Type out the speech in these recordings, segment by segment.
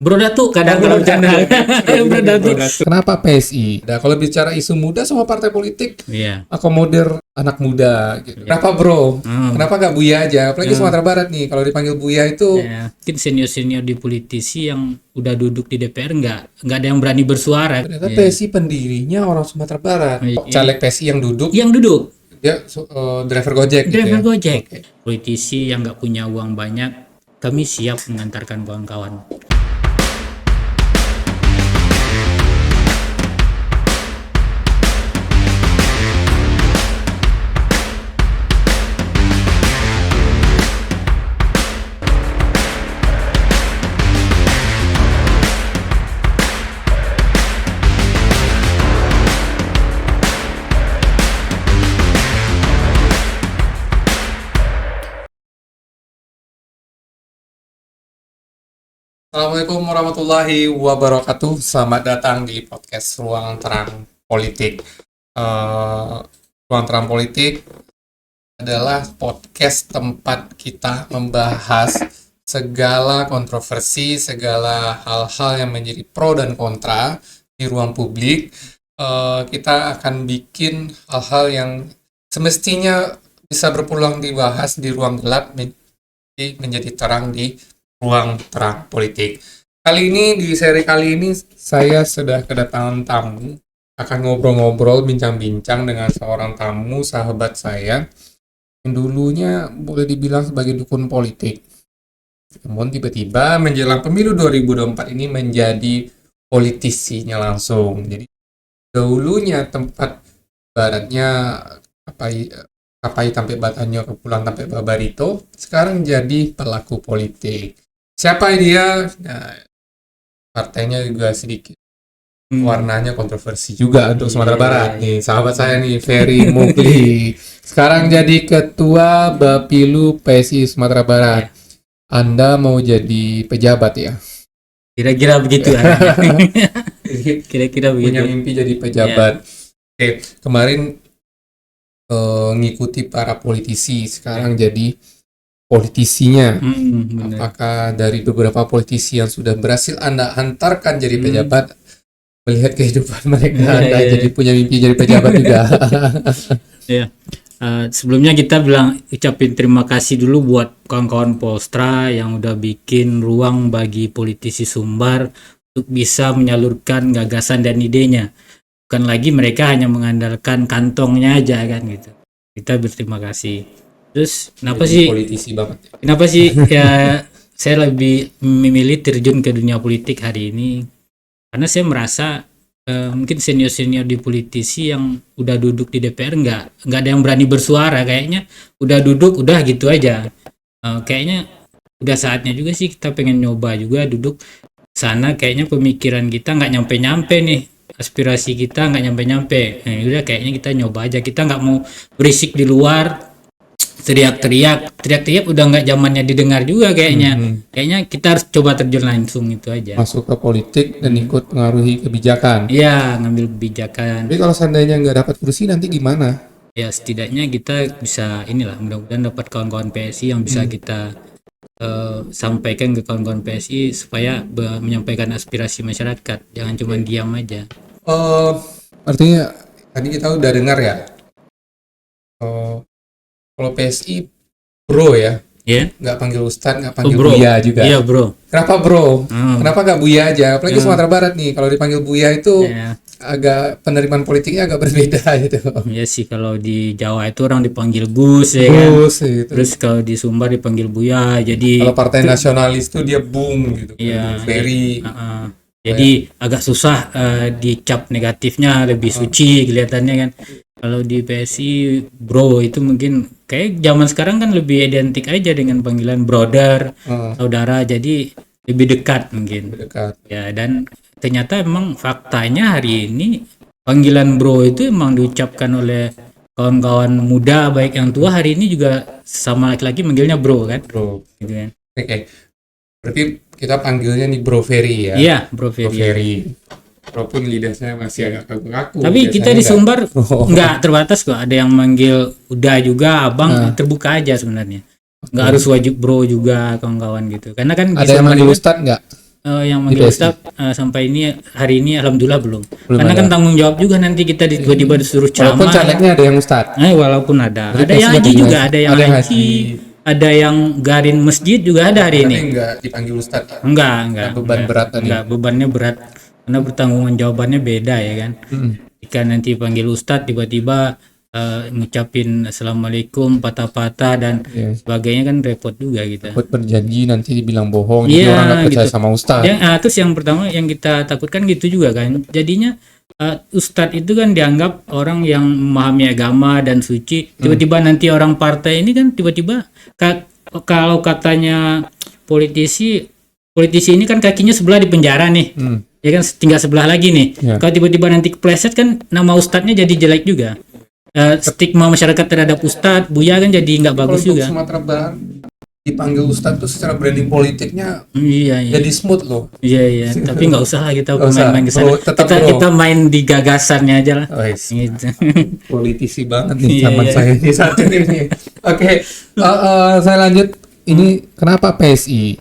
Bro Datu kadang kalau bercanda. Bro Datu. Kenapa PSI? Nah, kalau bicara isu muda sama partai politik, Iya. akomodir anak muda. Gitu. Kenapa bro? Kenapa nggak Buya aja? Apalagi Sumatera Barat nih, kalau dipanggil Buya itu. Ya, mungkin senior-senior di politisi yang udah duduk di DPR nggak ada yang berani bersuara. Ternyata PSI pendirinya orang Sumatera Barat. Iya. Caleg PSI yang duduk, dia driver Gojek. Driver gitu ya? Gojek. Oke. Politisi yang nggak punya uang banyak, kami siap mengantarkan kawan-kawan. Assalamualaikum warahmatullahi wabarakatuh. Selamat datang di podcast Ruang Terang Politik. Ruang Terang Politik adalah podcast tempat kita membahas segala kontroversi, segala hal-hal yang menjadi pro dan kontra di ruang publik. Kita akan bikin hal-hal yang semestinya bisa berpeluang dibahas di ruang gelap menjadi terang di ruang terang politik. Di seri kali ini saya sudah kedatangan tamu, akan ngobrol-ngobrol, bincang-bincang dengan seorang tamu, sahabat saya yang dulunya boleh dibilang sebagai dukun politik. Namun tiba-tiba menjelang pemilu 2024 ini menjadi politisinya langsung. Jadi dahulunya tempat baratnya kapai tampe batanya kepulang tampe babarito, sekarang jadi pelaku politik. Siapa dia? Nah, partainya juga sedikit warnanya kontroversi juga untuk Sumatera Barat. Nih, sahabat saya nih, Ferry Mukli. Sekarang jadi ketua Bapilu PSI Sumatera Barat. Anda mau jadi pejabat ya? Kira-kira begitu. Kira-kira begitu. Punya mimpi jadi pejabat. Oke, kemarin ngikuti para politisi, sekarang jadi politisinya. Apakah dari beberapa politisi yang sudah berhasil Anda hantarkan jadi pejabat, melihat kehidupan mereka, Anda jadi punya mimpi jadi pejabat juga? Iya. Sebelumnya kita ucapin terima kasih dulu buat kawan-kawan Polstra yang udah bikin ruang bagi politisi Sumbar untuk bisa menyalurkan gagasan dan idenya. Bukan lagi mereka hanya mengandalkan kantongnya aja kan gitu. Kita berterima kasih. Terus kenapa sih politisi banget? Kenapa sih ya saya lebih memilih terjun ke dunia politik hari ini? Karena saya merasa mungkin senior-senior di politisi yang udah duduk di DPR nggak ada yang berani bersuara, kayaknya udah duduk udah gitu aja. Kayaknya udah saatnya juga sih kita pengen nyoba juga duduk sana, kayaknya pemikiran kita nggak nyampe-nyampe nih, aspirasi kita nggak nyampe-nyampe. Nah, udah kayaknya kita nyoba aja, kita nggak mau berisik di luar, teriak-teriak udah nggak zamannya didengar juga kayaknya. Kayaknya kita harus coba terjun langsung, itu aja. Masuk ke politik dan ikut pengaruhi kebijakan. Iya, ngambil kebijakan. Tapi kalau seandainya nggak dapat kursi nanti gimana? Ya setidaknya kita bisa mudah-mudahan dapat kawan-kawan PSI yang bisa kita sampaikan ke kawan-kawan PSI supaya menyampaikan aspirasi masyarakat, jangan cuma diam aja. Artinya tadi kita udah dengar ya, kalau PSI bro ya, nggak panggil Ustadz, nggak panggil Buya juga. Iya bro. Kenapa bro? Kenapa nggak Buya aja? Apalagi Sumatera Barat nih, kalau dipanggil Buya itu agak penerimaan politiknya agak berbeda gitu. Iya sih, kalau di Jawa itu orang dipanggil Gus ya kan. Gitu. Terus kalau di Sumbar dipanggil Buya. Jadi kalau partai nasionalis tuh dia Bung gitu. Iya. Ferry. Jadi agak susah dicap negatifnya, lebih suci kelihatannya kan. Kalau di PSI bro itu mungkin kayak zaman sekarang kan lebih identik aja dengan panggilan brother, saudara, jadi lebih dekat mungkin. Ya, dan ternyata emang faktanya hari ini panggilan bro itu emang diucapkan oleh kawan-kawan muda baik yang tua hari ini juga sama laki-laki manggilnya bro kan. Bro. Gitu kan. Oke. Berarti kita panggilnya nih Bro Ferry ya. Iya, Bro Ferry. Walaupun lidahnya masih agak kaku-kaku. Tapi kita di Sumbar nggak terbatas kok. Ada yang manggil udah juga abang, terbuka aja sebenarnya. Nggak harus wajib bro juga kawan-kawan gitu. Karena kan ada yang manggil Ustadz nggak? yang Di manggil PSI. Ustaz sampai ini hari ini alhamdulillah belum. Belum Karena ada. kan tanggung jawab juga nanti kita tiba-tiba disuruh Walaupun ceramah. calegnya ada yang Ustadz. Walaupun ada. Berarti Ada yang PSI haji ada juga, haji. ada yang Ada yang haji, haji. ada yang garin masjid juga ada hari Tapi ini. enggak dipanggil Ustadz ya. Enggak. Beban berat tadi. Enggak, bebannya berat karena bertanggung jawabannya beda ya kan. Jika nanti panggil Ustadz tiba-tiba ngucapin assalamualaikum patah-patah dan Iya. sebagainya kan repot juga kita. Buat berjanji nanti dibilang bohong, jadi Iya, orang nggak percaya gitu. sama Ustadz. Terus yang pertama yang kita takutkan gitu juga kan. Jadinya Ustadz itu kan dianggap orang yang memahami agama dan suci. Tiba-tiba nanti orang partai ini kan tiba-tiba kalau katanya politisi ini kan kakinya sebelah di penjara nih. Ya kan tinggal sebelah lagi nih. Ya. Kalau tiba-tiba nanti kepleset kan nama Ustadznya jadi jelek juga. Stigma masyarakat terhadap Ustadz, Buya kan jadi nggak bagus Kalau untuk juga. Sumatera Barat dipanggil Ustadz tuh secara branding politiknya Iya. jadi smooth loh. Iya. Tapi nggak usah lah kita Nggak usah. main-main ke sana. Bro, tetap bro. Kita main di gagasannya aja lah. Gitu. Politisi banget nih Iya, zaman iya. saya ini saat ini. Oke, saya lanjut. Ini kenapa PSI,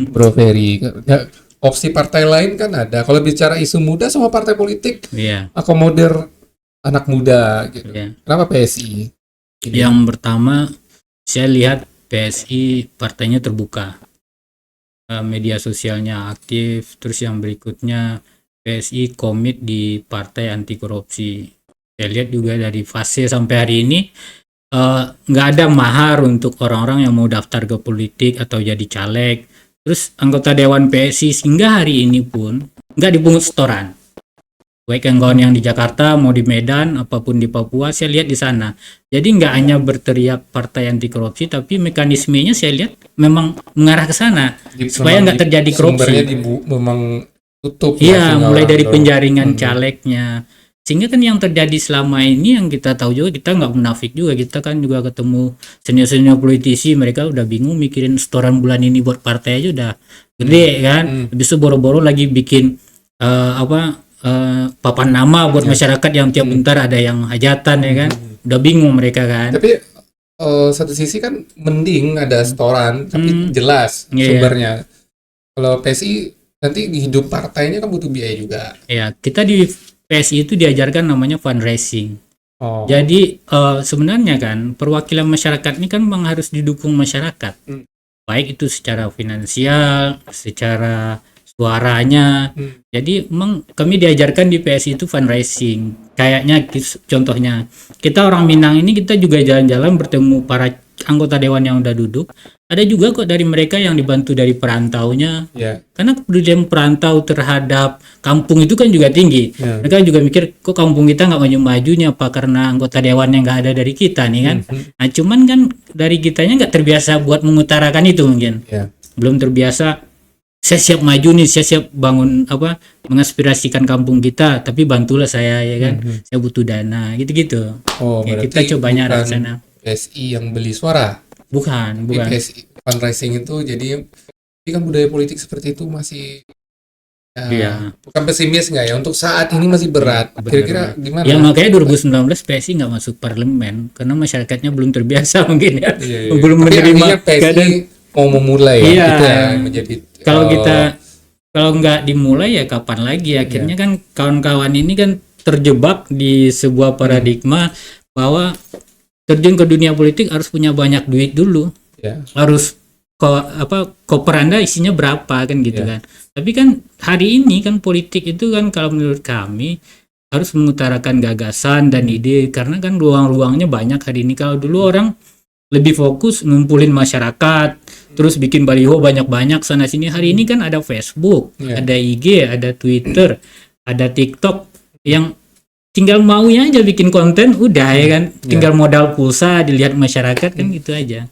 Bro Ferry? Ya, opsi partai lain kan ada. Kalau bicara isu muda sama partai politik, Iya. akomodir anak muda gitu. Iya. Kenapa PSI? Yang pertama saya lihat PSI partainya terbuka, media sosialnya aktif. Terus yang berikutnya PSI komit di partai anti korupsi. Saya lihat juga dari fase sampai hari ini nggak ada mahar untuk orang-orang yang mau daftar ke politik atau jadi caleg. Terus anggota Dewan PSI hingga hari ini pun nggak dipungut setoran. Baik yang kawan yang di Jakarta mau di Medan apapun di Papua saya lihat di sana. Jadi nggak hanya berteriak partai anti korupsi tapi mekanismenya saya lihat memang mengarah ke sana supaya nggak terjadi korupsi. Sumbernya memang tutup. Iya, mulai dari penjaringan Hmm. calegnya. Sehingga kan yang terjadi selama ini yang kita tahu juga, kita nggak munafik juga, kita kan juga ketemu senior-senior politisi, mereka udah bingung mikirin setoran bulan ini buat partai aja udah gede kan. Habis itu boro-boro lagi bikin papan nama buat masyarakat yang tiap bentar ada yang hajatan ya kan. Udah bingung mereka kan. Tapi satu sisi kan mending ada setoran tapi jelas Iya. sumbernya. Kalau PSI nanti di hidup partainya kan butuh biaya juga. Ya, kita di PSI itu diajarkan namanya fundraising. Oh. Jadi sebenarnya kan perwakilan masyarakat ini kan memang harus didukung masyarakat. Baik itu secara finansial, secara suaranya. Jadi memang kami diajarkan di PSI itu fundraising. Kayaknya contohnya kita orang Minang ini kita juga jalan-jalan bertemu para anggota dewan yang udah duduk. Ada juga kok dari mereka yang dibantu dari perantaunya. Ya. Karena kepedulian perantau terhadap kampung itu kan juga tinggi. Ya. Mereka juga mikir kok kampung kita nggak maju-majunya apa karena anggota dewannya nggak ada dari kita nih kan. Nah cuman kan dari kitanya nggak terbiasa buat mengutarakan itu mungkin. Ya. Belum terbiasa. Saya siap maju nih, saya siap bangun mengaspirasikan kampung kita, tapi bantulah saya ya kan. Saya butuh dana gitu-gitu. Oh, Ya, berarti kita cobanya bukan arah sana. PSI yang beli suara. Bukan. Di PSI fundraising itu jadi tapi kan budaya politik seperti itu masih Iya. bukan pesimis nggak ya untuk saat ini masih berat. Kira-kira gimana? Ya makanya 2019 PSI nggak masuk parlemen karena masyarakatnya belum terbiasa mungkin ya. Iya. Belum Tapi menerima artinya PSI keadaan. mau memulai Iya. gitu ya menjadi Kalau nggak dimulai ya kapan lagi? Akhirnya kan kawan-kawan ini kan terjebak di sebuah paradigma bahwa terjun ke dunia politik harus punya banyak duit dulu, ya. harus koper Anda isinya berapa kan gitu kan. Tapi kan hari ini kan politik itu kan kalau menurut kami harus mengutarakan gagasan dan ide karena kan ruang-ruangnya banyak hari ini. Kalau dulu orang lebih fokus ngumpulin masyarakat, terus bikin baliho banyak-banyak sana sini. Hari ini kan ada Facebook, ada IG, ada Twitter, ada TikTok yang tinggal maunya aja bikin konten udah ya kan. Tinggal modal pulsa dilihat masyarakat kan gitu aja.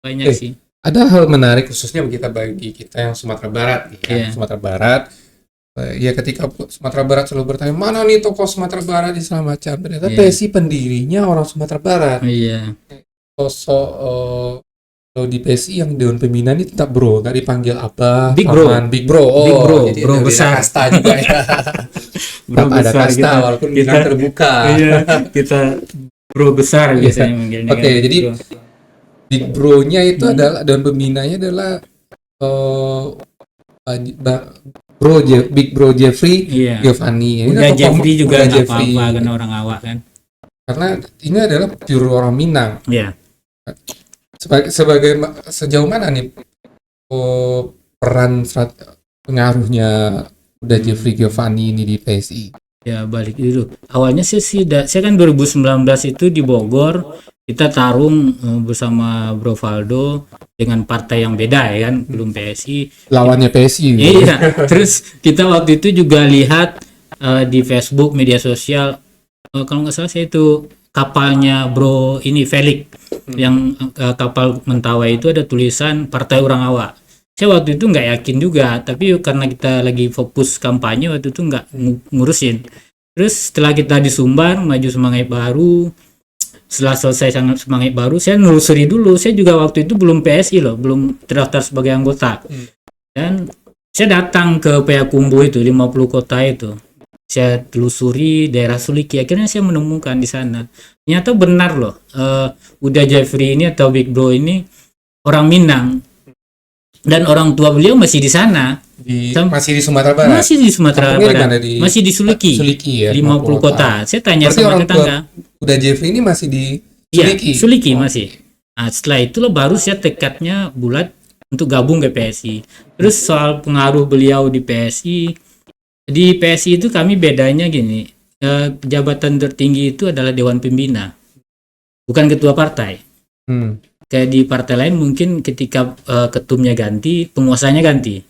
Banyak sih. Ada hal menarik khususnya bagi kita yang Sumatera Barat ya. Sumatera Barat. Ya ketika Sumatera Barat selalu bertanya mana nih tokoh Sumatera Barat di segala macam. Ternyata PSI pendirinya orang Sumatera Barat. Iya. Sosok kalau di PSI yang Dewan Pembina ini tetap bro, nggak dipanggil apa, Big Bro. Big Bro, Big Bro, jadi bro ada besar. kasta juga ya. Tetap ada kasta walaupun kita terbuka. Iya, kita bro besar biasanya manggilnya. Oke, jadi Big Bro-nya itu adalah Dewan Pembinanya adalah Big Bro Jeffrey Iya. Giovanni. Ini Udah tokoh- Jeffrey juga udah nggak Jeffrey. apa-apa kan orang awak kan. Karena ini adalah pure orang Minang. Iya. Sejauh mana nih peran pengaruhnya udah Jeffrey Giovanni ini di PSI? Ya balik dulu. Awalnya saya kan 2019 itu di Bogor kita tarung bersama Bro Valdo dengan partai yang beda ya kan, belum PSI. Lawannya PSI. Iya. Terus kita waktu itu juga lihat di Facebook media sosial kalau nggak salah saya itu kapalnya Bro ini Felix yang kapal Mentawai itu ada tulisan Partai Orang Awak. Saya waktu itu nggak yakin juga, tapi karena kita lagi fokus kampanye waktu itu nggak ngurusin. Terus setelah kita di Sumbar maju Semangat Baru, setelah selesai Semangat Baru, saya nelusuri dulu. Saya juga waktu itu belum PSI loh, belum terdaftar sebagai anggota. Dan saya datang ke Payakumbuh itu 50 kota itu. Saya telusuri daerah Suliki, akhirnya saya menemukan di sana. Ternyata benar loh, udah Jeffrey ini atau Big Bro ini orang Minang. Dan orang tua beliau masih di sana. Masih di Sumatera Barat. Masih di Sumatera Kampungnya Barat. di Masih di Suliki. Suliki ya. 50 kota. Saya tanya Berarti sama orang tetangga. Udah Jeffrey ini masih di Iya, Suliki. Suliki masih. Nah, setelah itulah baru saya tekadnya bulat untuk gabung ke PSI. Terus soal pengaruh beliau di PSI itu kami bedanya gini. Jabatan tertinggi itu adalah Dewan Pembina. Bukan ketua partai. Kayak di partai lain mungkin ketika ketumnya ganti, penguasanya ganti,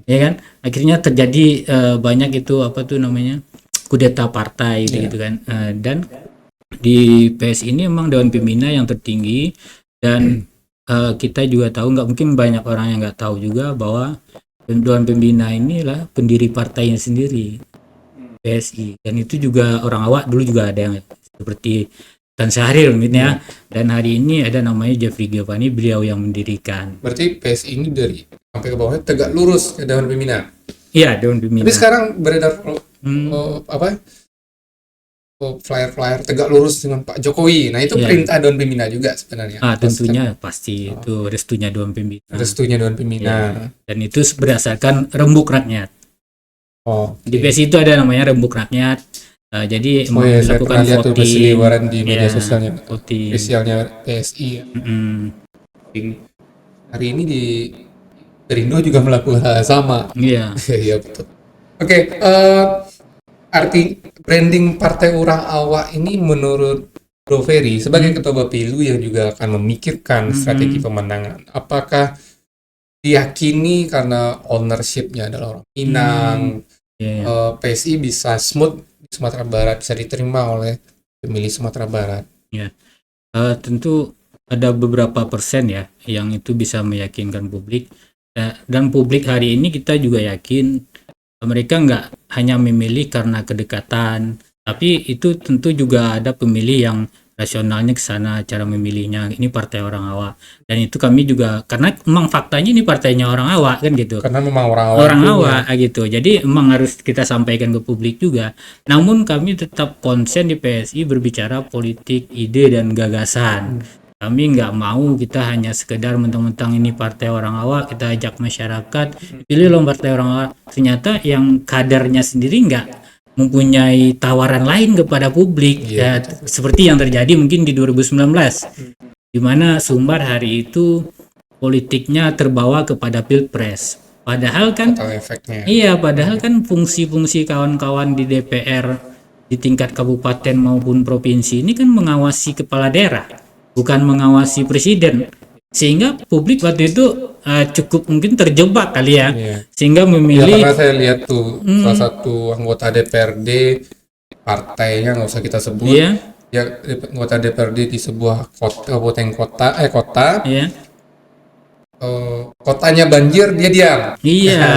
ya kan? Akhirnya terjadi banyak itu apa tuh namanya kudeta partai gitu kan. Dan di PSI ini memang Dewan Pembina yang tertinggi dan kita juga tahu, nggak mungkin banyak orang yang nggak tahu juga bahwa Dewan Pembina inilah pendiri partainya sendiri PSI, dan itu juga orang awak dulu juga ada yang seperti Tan Syahrir ya. Dan hari ini ada namanya Jeffrey Giovanni, beliau yang mendirikan. Berarti PSI ini dari sampai ke bawahnya tegak lurus ke Dewan Pembina. Iya, Dewan Pembina. Tapi sekarang beredar flyer tegak lurus dengan Pak Jokowi. Nah itu perintah Dewan Pembina juga sebenarnya. Tentunya pasti itu restunya Dewan Pembina. Restunya Dewan Pembina. Ya. Dan itu berdasarkan rembuk rakyat. Di PSI itu ada namanya rembuk rakyat. Jadi saya pernah lihat tuh berseliweran di media sosialnya, voting. spesialnya PSI. Hari ini di Perindo juga melakukan hal sama. Iya. Iya betul. Oke, arti branding Partai Orang Awak ini menurut Bro Ferry sebagai Ketua Bapilu yang juga akan memikirkan strategi pemenangan, apakah diyakini karena ownership-nya adalah orang Minang, PSI bisa smooth di Sumatera Barat, bisa diterima oleh pemilih Sumatera Barat? Ya, tentu ada beberapa persen ya yang itu bisa meyakinkan publik, dan publik hari ini kita juga yakin mereka nggak hanya memilih karena kedekatan, tapi itu tentu juga ada pemilih yang rasionalnya ke sana cara memilihnya. Ini partai orang awak, dan itu kami juga karena memang faktanya ini partainya orang awak kan gitu. Karena memang orang awak gitu. Jadi memang harus kita sampaikan ke publik juga. Namun kami tetap konsen di PSI berbicara politik, ide dan gagasan. Kami nggak mau kita hanya sekedar mentang-mentang ini partai orang awak, kita ajak masyarakat pilih loh partai orang awak. Ternyata yang kadernya sendiri nggak mempunyai tawaran lain kepada publik, ya, seperti yang terjadi mungkin di 2019, di mana Sumbar hari itu politiknya terbawa kepada Pilpres. Padahal kan, padahal kan fungsi-fungsi kawan-kawan di DPR di tingkat kabupaten maupun provinsi ini kan mengawasi kepala daerah, bukan mengawasi presiden. Sehingga publik waktu itu cukup mungkin terjebak kali ya, sehingga memilih. Ya, karena saya lihat tuh salah satu anggota DPRD partainya nggak usah kita sebut, ya anggota DPRD di sebuah kota, kotanya banjir dia diam.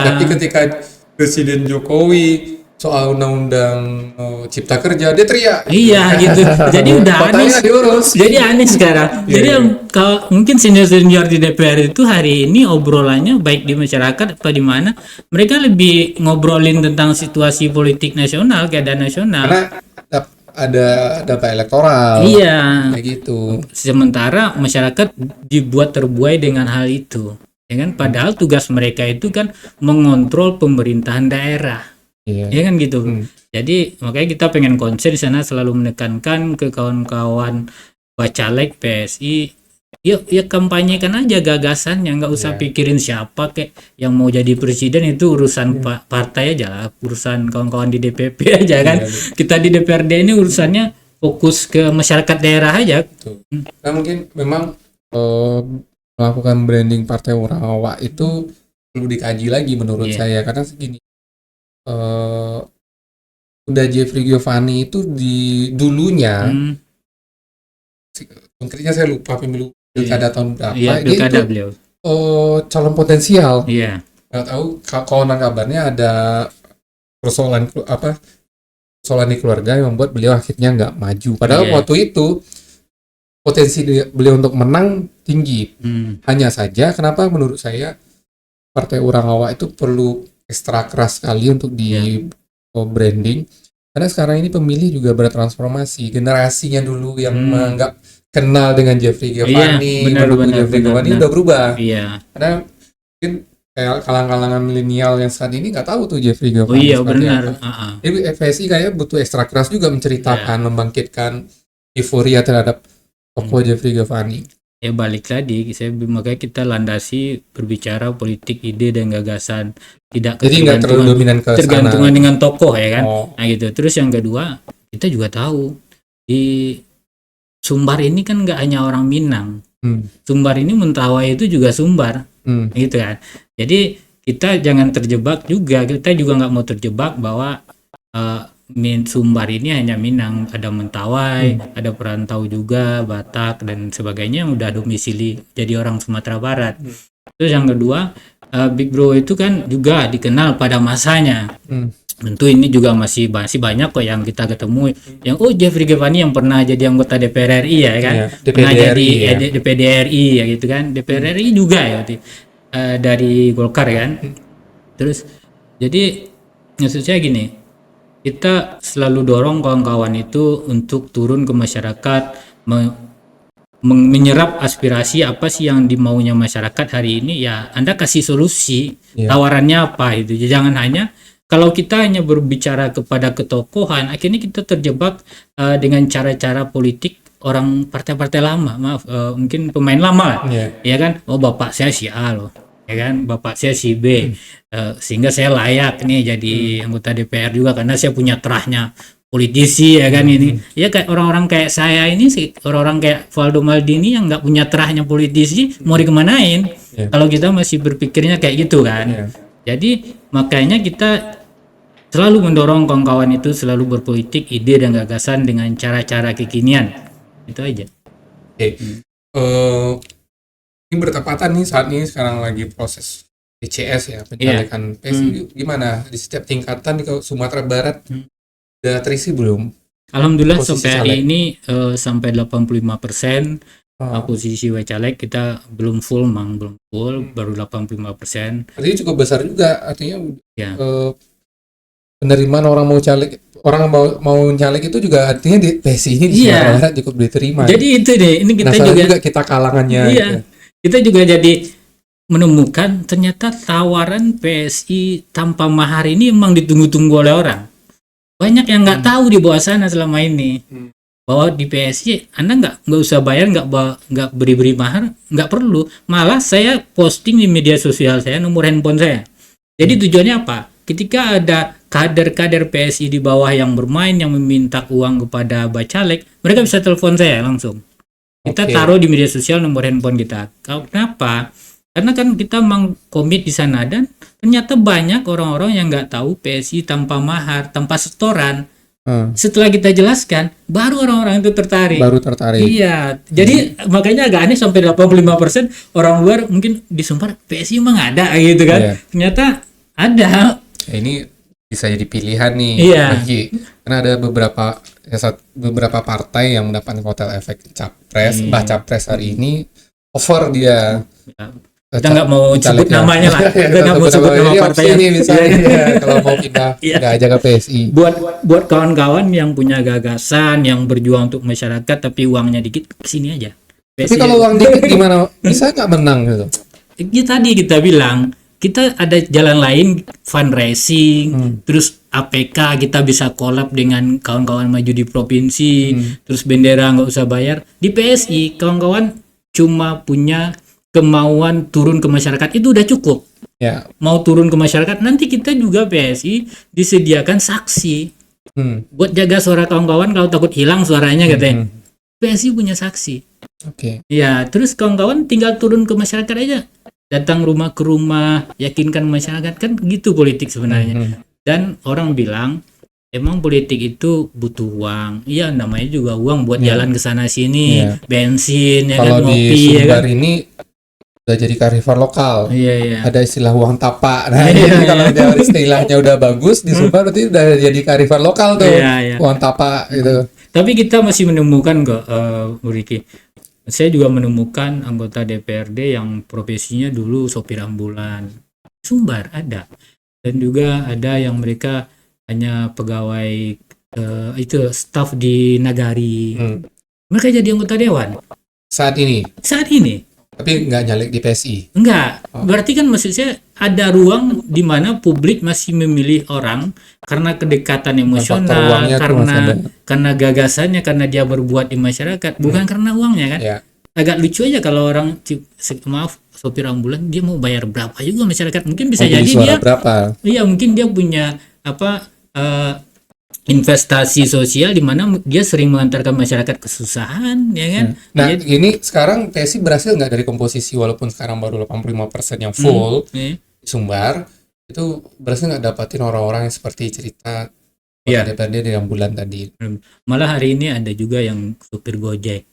Tapi ketika Presiden Jokowi soal undang-undang cipta kerja dia teriak. Gitu. Jadi udah aneh. Diurus. Jadi aneh sekarang. Jadi kalau mungkin senior-senior di DPR itu hari ini obrolannya baik di masyarakat apa di mana, mereka lebih ngobrolin tentang situasi politik nasional, keadaan nasional. Karena ada dampak elektoral. Kayak gitu. Sementara masyarakat terbuai dengan hal itu. ya kan? Padahal tugas mereka itu kan mengontrol pemerintahan daerah, Iya. ya kan gitu. Jadi makanya kita pengen konsen di sana, selalu menekankan ke kawan-kawan Bacaleg PSI, yuk ya kampanyekan aja gagasannya, nggak usah pikirin siapa kayak yang mau jadi presiden, itu urusan partai aja lah, urusan kawan-kawan di DPP aja kan. Kita di DPRD ini urusannya fokus ke masyarakat daerah aja. Nah, mungkin memang melakukan branding Partai Orang Awak itu perlu dikaji lagi menurut saya, karena segini, udah Jeffrey Giovanni itu di dulunya, konkretnya saya lupa pemilu pilkada tahun berapa, dia pilkada itu beliau calon potensial. nggak tahu konon kabarnya ada persoalan di keluarga yang membuat beliau akhirnya nggak maju. Padahal waktu itu potensi beliau untuk menang tinggi. Hanya saja kenapa menurut saya Partai Orang Awak itu perlu ekstra keras sekali untuk di branding, karena sekarang ini pemilih juga bertransformasi. Generasinya dulu yang nggak kenal dengan Jeffrey Giovanni, Jeffrey Giovanni udah berubah. Karena mungkin kayak kalangan milenial yang saat ini nggak tahu tuh Jeffrey Giovanni. Benar. Jadi FSI kayak butuh ekstra keras juga menceritakan, membangkitkan euforia terhadap tokoh Jeffrey Giovanni. Ya balik tadi, makanya kita landasi berbicara politik, ide dan gagasan, tidak jadi nggak terlalu dominan ke tergantungan dengan tokoh, ya kan. Nah gitu. Terus yang kedua, kita juga tahu di Sumbar ini kan nggak hanya orang Minang. Sumbar ini Mentawai itu juga Sumbar, gitu kan. Jadi kita jangan terjebak juga, kita juga nggak mau terjebak bahwa Sumbar ini hanya Minang, ada Mentawai, ada perantau juga, Batak dan sebagainya yang udah domisili jadi orang Sumatera Barat. Terus yang kedua, Big Bro itu kan juga dikenal pada masanya. Tentu ini juga masih banyak kok yang kita ketemu yang Jeffrey Giovanni yang pernah jadi anggota DPR RI, ya kan, pernah jadi DPD RI, ya gitu kan, DPR RI juga ya dari Golkar kan. Terus jadi maksud saya gini, kita selalu dorong kawan-kawan itu untuk turun ke masyarakat, menyerap aspirasi apa sih yang dimaunya masyarakat hari ini, ya Anda kasih solusi, tawarannya apa itu. Jangan hanya, kalau kita hanya berbicara kepada ketokohan, akhirnya kita terjebak dengan cara-cara politik orang partai-partai lama, mungkin pemain lama lah, ya kan. Bapak saya si A loh, ya kan, bapak saya si B, sehingga saya layak nih jadi anggota DPR juga karena saya punya terahnya politisi, ya kan. Ini ya kayak orang-orang kayak saya ini sih, orang-orang kayak Valdo Maldini yang nggak punya terahnya politisi, mau dikemanain kalau kita masih berpikirnya kayak gitu kan. Jadi makanya kita selalu mendorong kawan-kawan itu selalu berpolitik, ide dan gagasan dengan cara-cara kekinian. Itu aja. Ini bertepatan nih saat ini sekarang lagi proses PCS ya, pencalekan PSI. Gimana di setiap tingkatan di Sumatera Barat udah terisi belum? Alhamdulillah sampai hari ini sampai 85% posisi caleg kita belum full, baru 85%. Artinya cukup besar juga, artinya penerimaan orang mau caleg, orang mau caleg itu juga artinya di PSI ini di Sumatera Barat cukup diterima. Jadi itu deh, ini kita juga kita kalangannya. Kita juga jadi menemukan ternyata tawaran PSI tanpa mahar ini emang ditunggu-tunggu oleh orang. Banyak yang nggak tahu di bawah sana selama ini bahwa di PSI Anda nggak usah bayar, nggak beri mahar, nggak perlu. Malah saya posting di media sosial saya nomor handphone saya. Jadi tujuannya apa? Ketika ada kader-kader PSI di bawah yang bermain, yang meminta uang kepada Bacaleg, mereka bisa telepon saya langsung. Kita taruh di media sosial nomor handphone kita. Kenapa? Karena kan kita memang komit di sana, dan ternyata banyak orang-orang yang nggak tahu PSI tanpa mahar, tanpa setoran. Setelah kita jelaskan, baru orang-orang itu tertarik. Iya. Jadi makanya agak aneh sampai 85% orang luar mungkin di Sumbar PSI emang ada gitu kan. Ternyata ada. Ini bisa jadi pilihan nih, karena ada beberapa partai yang mendapat kotel efek capres, capres hari ini over dia. Kita nggak mau sebut namanya lah, kita nggak mau sebut nama partai ini misalnya kalau mau pindah nggak aja ke PSI. Buat kawan-kawan yang punya gagasan, yang berjuang untuk masyarakat tapi uangnya dikit, kesini aja. Tapi kalau uang dikit gimana? Bisa nggak menang gitu? tadi kita bilang kita ada jalan lain, fundraising, terus APK kita bisa collab dengan kawan-kawan maju di provinsi, terus bendera nggak usah bayar. Di PSI kawan-kawan cuma punya kemauan turun ke masyarakat, itu udah cukup. Ya. Mau turun ke masyarakat, nanti kita juga PSI disediakan saksi buat jaga suara kawan-kawan kalau takut hilang suaranya katanya. PSI punya saksi. Oke. Ya, terus kawan-kawan tinggal turun ke masyarakat aja. Datang rumah ke rumah, yakinkan masyarakat, kan gitu politik sebenarnya. Dan orang bilang emang politik itu butuh uang. Iya, namanya juga uang buat jalan ke sana sini, bensin, ya kalau kan, di ngopi, ya Sumbar kan. ini udah jadi kearifan lokal. Iya. Ada istilah uang tapak. Nah, jadi kalau istilahnya udah bagus di Sumbar berarti udah jadi kearifan lokal tuh. Iya. Uang tapak gitu. Tapi kita masih menemukan kok, Bu Riki. Saya juga menemukan anggota DPRD yang profesinya dulu sopir ambulan. Sumbar ada. Dan juga ada yang mereka hanya pegawai itu staf di Nagari. Mereka jadi anggota dewan Saat ini. Tapi nggak nyalek di PSI. Enggak. Berarti kan maksud saya ada ruang di mana publik masih memilih orang karena kedekatan emosional, karena gagasannya, karena dia berbuat di masyarakat, bukan karena uangnya kan. Ya. Agak lucu aja kalau orang, maaf, sopir ambulan dia mau bayar berapa juga masyarakat, mungkin bisa jadi dia berapa? Iya, mungkin dia punya investasi sosial di mana dia sering mengantarkan masyarakat kesusahan, ya kan. Nah, ini sekarang PSI berhasil nggak dari komposisi, walaupun sekarang baru 85% yang full di Sumbar, itu berhasil nggak dapatin orang-orang yang seperti cerita DPRD di ambulan tadi? Malah hari ini ada juga yang supir Gojek.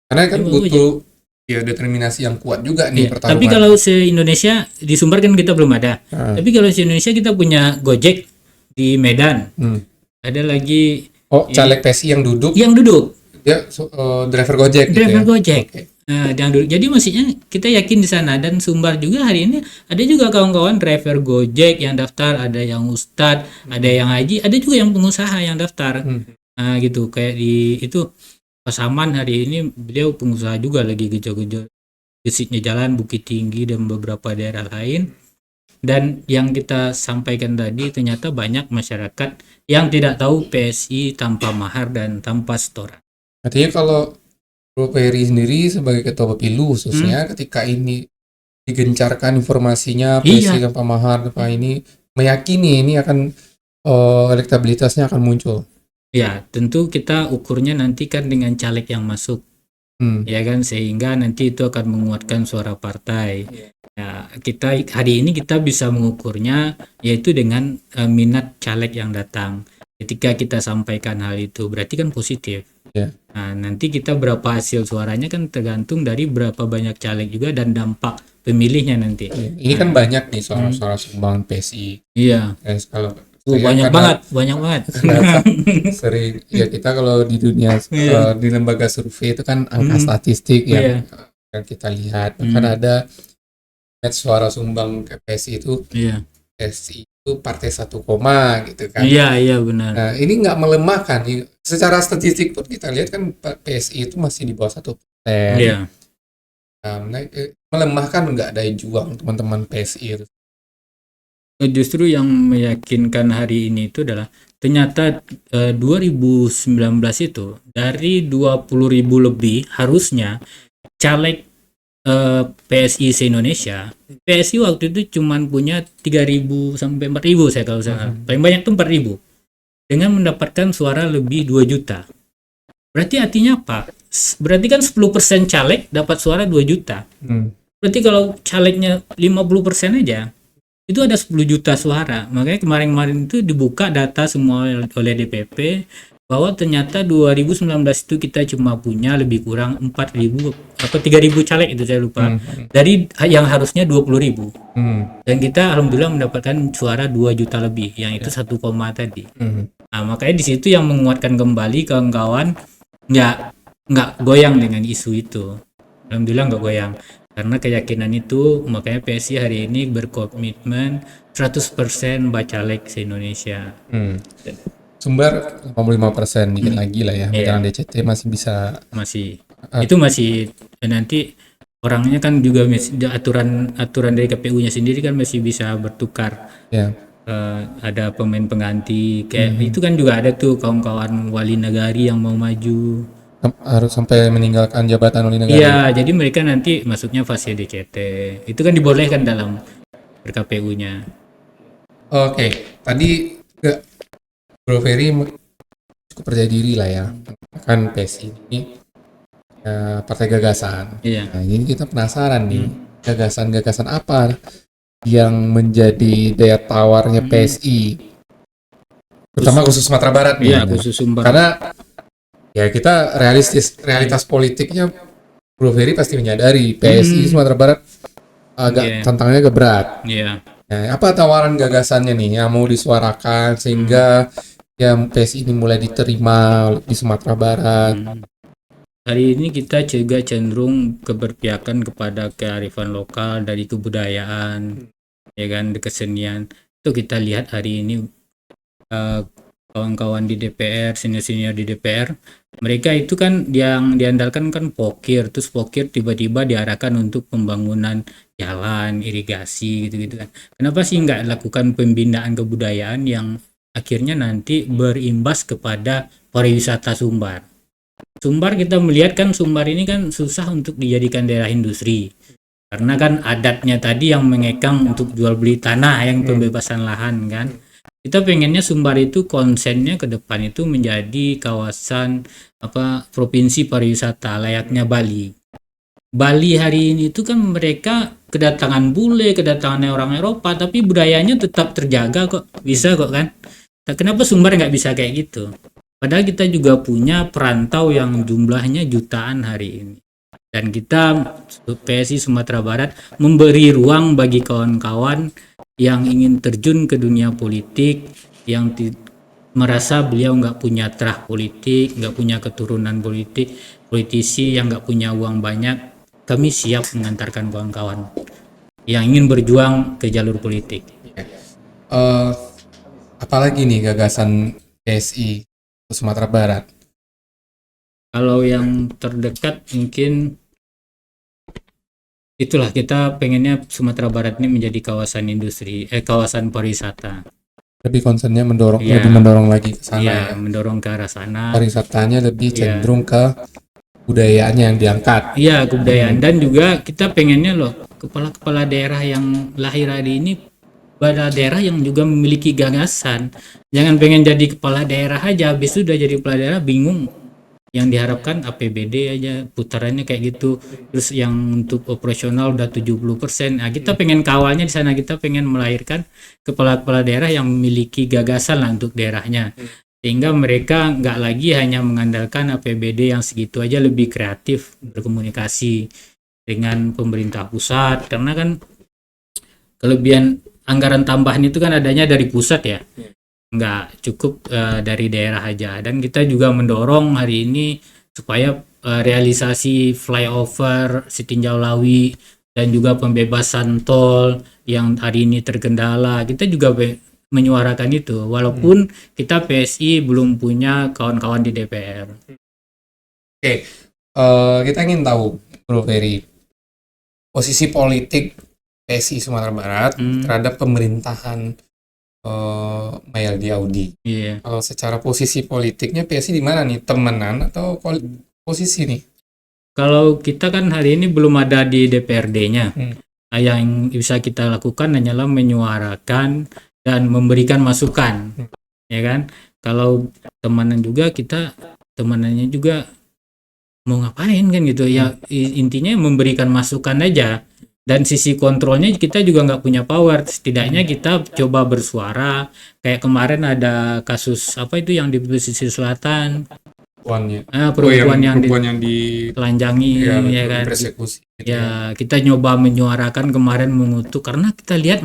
Karena kan butuh determinasi yang kuat juga nih pertarungan. Tapi kalau se-Indonesia di Sumbar kan kita belum ada. Tapi kalau se-Indonesia kita punya Gojek di Medan. Ada lagi caleg PSI yang duduk. Dia driver Gojek. Gojek. Okay. Nah, yang duduk. Jadi maksudnya kita yakin di sana, dan Sumbar juga hari ini ada juga kawan-kawan driver Gojek yang daftar, ada yang ustadz, ada yang haji, ada juga yang pengusaha yang daftar. Nah, gitu kayak di itu Pasaman hari ini beliau pengusaha juga, lagi gejo-gejo gesitnya jalan Bukit Tinggi dan beberapa daerah lain. Dan yang kita sampaikan tadi, ternyata banyak masyarakat yang tidak tahu PSI tanpa mahar dan tanpa setoran. Artinya kalau Bro Peri sendiri sebagai ketua Bapilu khususnya, ketika ini digencarkan informasinya PSI tanpa mahar, tanpa ini, meyakini ini akan elektabilitasnya akan muncul. Ya, tentu kita ukurnya nanti kan dengan caleg yang masuk, ya kan, sehingga nanti itu akan menguatkan suara partai. Ya, kita hari ini kita bisa mengukurnya yaitu dengan minat caleg yang datang. Ketika kita sampaikan hal itu, berarti kan positif. Nah, nanti kita berapa hasil suaranya kan tergantung dari berapa banyak caleg juga dan dampak pemilihnya nanti. Ini kan banyak nih suara-suara sumbangan PSI. Iya. Kalau banyak banget. Sering kita kalau di dunia di lembaga survei itu kan angka statistik yang kita lihat. Bahkan ada suara sumbang ke PSI itu, PSI itu partai 1, gitu kan. Iya benar. Nah, ini nggak melemahkan. Secara statistik pun kita lihat kan PSI itu masih di bawah 1%. Iya. Melemahkan nggak daya juang teman-teman PSI itu. Justru yang meyakinkan hari ini itu adalah ternyata 2019 itu dari 20.000 lebih harusnya caleg PSI se-Indonesia, PSI waktu itu cuma punya 3.000 sampai 4.000 saya kalau salah. Paling banyak tuh 4.000 dengan mendapatkan suara lebih 2 juta. Berarti artinya apa? Berarti kan 10% caleg dapat suara 2 juta. Berarti kalau calegnya 50% aja, itu ada 10 juta suara. Makanya kemarin-kemarin itu dibuka data semua oleh DPP bahwa ternyata 2019 itu kita cuma punya lebih kurang 4.000 atau 3.000 caleg, itu saya lupa. Dari yang harusnya 20.000. Dan kita alhamdulillah mendapatkan suara 2 juta lebih, yang itu 1, tadi. Nah, makanya di situ yang menguatkan kembali kawan-kawan nggak goyang dengan isu itu. Alhamdulillah nggak goyang. Karena keyakinan itu, makanya PSI hari ini berkomitmen 100% bacalek se-Indonesia. Sumbar 85%, dikit lagi lah ya. Jangan DCT masih bisa. Itu masih nanti orangnya kan juga aturan dari KPU-nya sendiri kan masih bisa bertukar. Ya. Ada pemain pengganti kayak itu kan juga ada tuh kawan-kawan wali negari yang mau maju. Harus sampai meninggalkan jabatan wali negara. Iya, jadi mereka nanti masuknya fase DCT. Itu kan dibolehkan dalam KPU-nya. Oke, tadi Bro Ferry cukup percaya diri lah ya. Kan PSI ini partai gagasan. Iya. Nah, ini kita penasaran nih, gagasan-gagasan apa yang menjadi daya tawarnya PSI, terutama khusus Sumatera Barat nih. Iya, khusus Sumbar. Karena ya kita realitas politiknya, Bro Ferry pasti menyadari PSI Sumatera Barat agak tantangannya agak berat. Iya. Nah, apa tawaran gagasannya nih yang mau disuarakan sehingga ya PSI ini mulai diterima di Sumatera Barat? Hari ini kita juga cenderung keberpihakan kepada kearifan lokal dari kebudayaan, ya kan, kesenian. Itu kita lihat hari ini kawan-kawan di DPR, senior-senior di DPR, mereka itu kan yang diandalkan kan pokir, terus pokir tiba-tiba diarahkan untuk pembangunan jalan, irigasi gitu-gitu kan. Kenapa sih nggak lakukan pembinaan kebudayaan yang akhirnya nanti berimbas kepada pariwisata Sumbar? Sumbar kita melihat kan Sumbar ini kan susah untuk dijadikan daerah industri karena kan adatnya tadi yang mengekang untuk jual beli tanah yang pembebasan lahan kan. Kita pengennya Sumbar itu konsennya ke depan itu menjadi kawasan provinsi pariwisata layaknya Bali. Bali hari ini itu kan mereka kedatangan bule, kedatangan orang Eropa, tapi budayanya tetap terjaga kok, bisa kok kan. Kenapa Sumbar nggak bisa kayak gitu? Padahal kita juga punya perantau yang jumlahnya jutaan hari ini. Dan kita PSI Sumatera Barat memberi ruang bagi kawan-kawan yang ingin terjun ke dunia politik, yang merasa beliau nggak punya terah politik, nggak punya keturunan politik, politisi yang nggak punya uang banyak. Kami siap mengantarkan kawan-kawan yang ingin berjuang ke jalur politik. Apalagi nih gagasan PSI Sumatera Barat? Kalau yang terdekat mungkin itulah, kita pengennya Sumatera Barat ini menjadi kawasan industri, kawasan pariwisata. Lebih concernnya lebih mendorong lagi ke sana ya. Mendorong ke arah sana. Pariwisatanya lebih cenderung ke budayaannya yang diangkat. Iya, kebudayaan. Dan juga kita pengennya loh kepala-kepala daerah yang lahir hari ini pada daerah yang juga memiliki gagasan. Jangan pengen jadi kepala daerah aja, habis itu udah jadi kepala daerah bingung. Yang diharapkan APBD aja putarannya kayak gitu. Terus yang untuk operasional udah 70%. Nah, kita pengen kawalnya di sana, kita pengen melahirkan kepala-kepala daerah yang memiliki gagasan lah untuk daerahnya. Sehingga mereka nggak lagi hanya mengandalkan APBD yang segitu aja, lebih kreatif berkomunikasi dengan pemerintah pusat. Karena kan kelebihan anggaran tambahan itu kan adanya dari pusat ya, nggak cukup dari daerah aja. Dan kita juga mendorong hari ini supaya realisasi flyover Sitinjau Lawi dan juga pembebasan tol yang hari ini terkendala, kita juga menyuarakan itu walaupun kita PSI belum punya kawan-kawan di DPR. Oke, kita ingin tahu Bro Ferry, posisi politik PSI Sumatera Barat terhadap pemerintahan Mayaldi Audi. Iya. Kalau secara posisi politiknya PSI di mana nih? Temenan atau posisi nih? Kalau kita kan hari ini belum ada di DPRD-nya. Yang bisa kita lakukan hanyalah menyuarakan dan memberikan masukan, ya kan? Kalau temanannya juga mau ngapain kan gitu ya, intinya memberikan masukan aja. Dan sisi kontrolnya kita juga nggak punya power. Setidaknya kita coba bersuara. Kayak kemarin ada kasus yang di pesisir selatan, perempuan yang ditelanjangi, ya kan? Persekusi, gitu ya, kita nyoba menyuarakan kemarin, mengutuk, karena kita lihat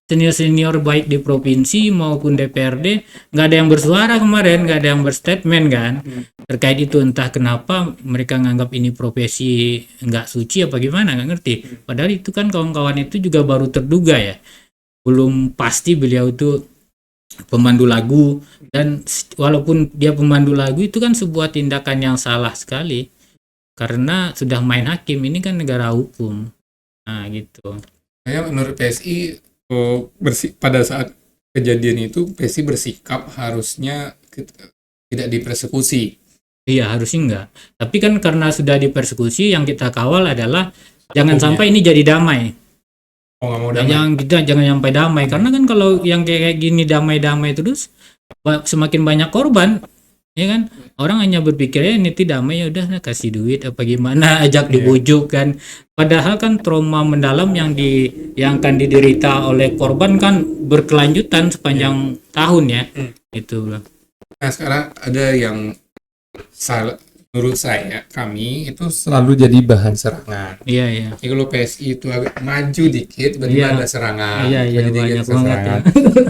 senior-senior baik di provinsi maupun DPRD nggak ada yang bersuara kemarin, nggak ada yang berstatement kan terkait itu. Entah kenapa mereka nganggap ini profesi nggak suci apa gimana, nggak ngerti. Padahal itu kan kawan-kawan itu juga baru terduga ya, belum pasti beliau itu pemandu lagu. Dan walaupun dia pemandu lagu itu kan sebuah tindakan yang salah sekali. karena sudah main hakim, ini kan negara hukum. Nah gitu. Kayak menurut PSI pada saat kejadian itu PSI bersikap harusnya tidak dipersekusi. Iya harusnya enggak. Tapi kan karena sudah dipersekusi, yang kita kawal adalah jangan Hukumnya. sampai ini jadi damai. Oh, nggak mau Nah, damai. jangan sampai damai, karena kan kalau yang kayak gini damai-damai terus semakin banyak korban, ya kan? Orang hanya berpikir ya ini tidak damai, ya udah kasih duit apa gimana, ajak dibujuk kan. Padahal kan trauma mendalam yang akan diderita oleh korban kan berkelanjutan sepanjang tahun ya. Itu. Nah, sekarang ada yang menurut kami itu selalu jadi bahan serangan. Iya, iya. Jadi kalau PSI itu agak maju dikit, berarti Iya. ada serangan. Iya, Jadi banyak ada banget serangan.